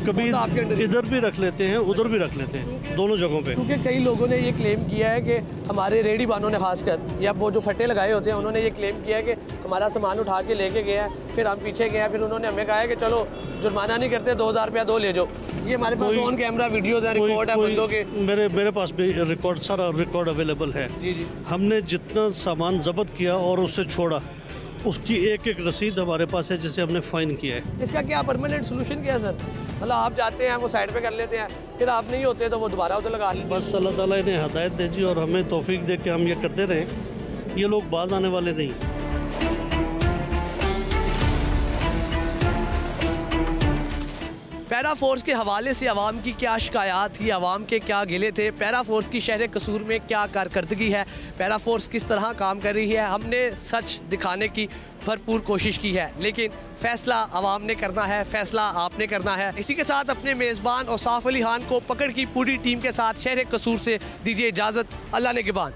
Speaker 10: कभी इधर भी रख लेते हैं, उधर भी रख लेते हैं, दोनों जगहों पे।
Speaker 1: क्योंकि कई लोगों ने ये क्लेम किया है कि हमारे रेडी वालों ने खासकर, या वो जो फट्टे लगाए होते हैं, उन्होंने ये क्लेम किया है कि हमारा सामान उठा के लेके गया है, फिर हम पीछे गए, फिर उन्होंने हमें कहा है कि चलो जुर्माना नहीं करते, 2,000 रुपया दो ले जाओ। ये हमारे पास ऑन कैमरा वीडियोज़ है, रिकॉर्ड है बंदों के।
Speaker 10: मेरे पास भी रिकॉर्ड, सारा रिकॉर्ड अवेलेबल है।
Speaker 1: जी।
Speaker 10: हमने जितना सामान जब्त किया और उससे छोड़ा, उसकी एक रसीद हमारे पास है जिसे हमने फाइन किया है।
Speaker 1: इसका क्या परमानेंट सोल्यूशन क्या है सर? मतलब आप जाते हैं, वो साइड पे कर लेते हैं, फिर आप नहीं होते तो वो दोबारा उधर लगा लेते हैं।
Speaker 10: बस अल्लाह ताला इन्हें हदायत दे जी और हमें तौफीक दे के हम ये करते रहें। ये लोग बाज आने वाले नहीं।
Speaker 1: पैरा फोर्स के हवाले से आवाम की क्या शिकायत थी, आवाम के क्या गिले थे, पैरा फोर्स की शहर कसूर में क्या कारकर्दगी है, पैरा फोर्स किस तरह काम कर रही है, हमने सच दिखाने की भरपूर कोशिश की है। लेकिन फैसला आवाम ने करना है, फैसला आपने करना है। इसी के साथ अपने मेज़बान और साफ अली खान को पकड़ की पूरी टीम के साथ शहर कसूर से दीजिए इजाज़त। अल्लाह ने निगहबान।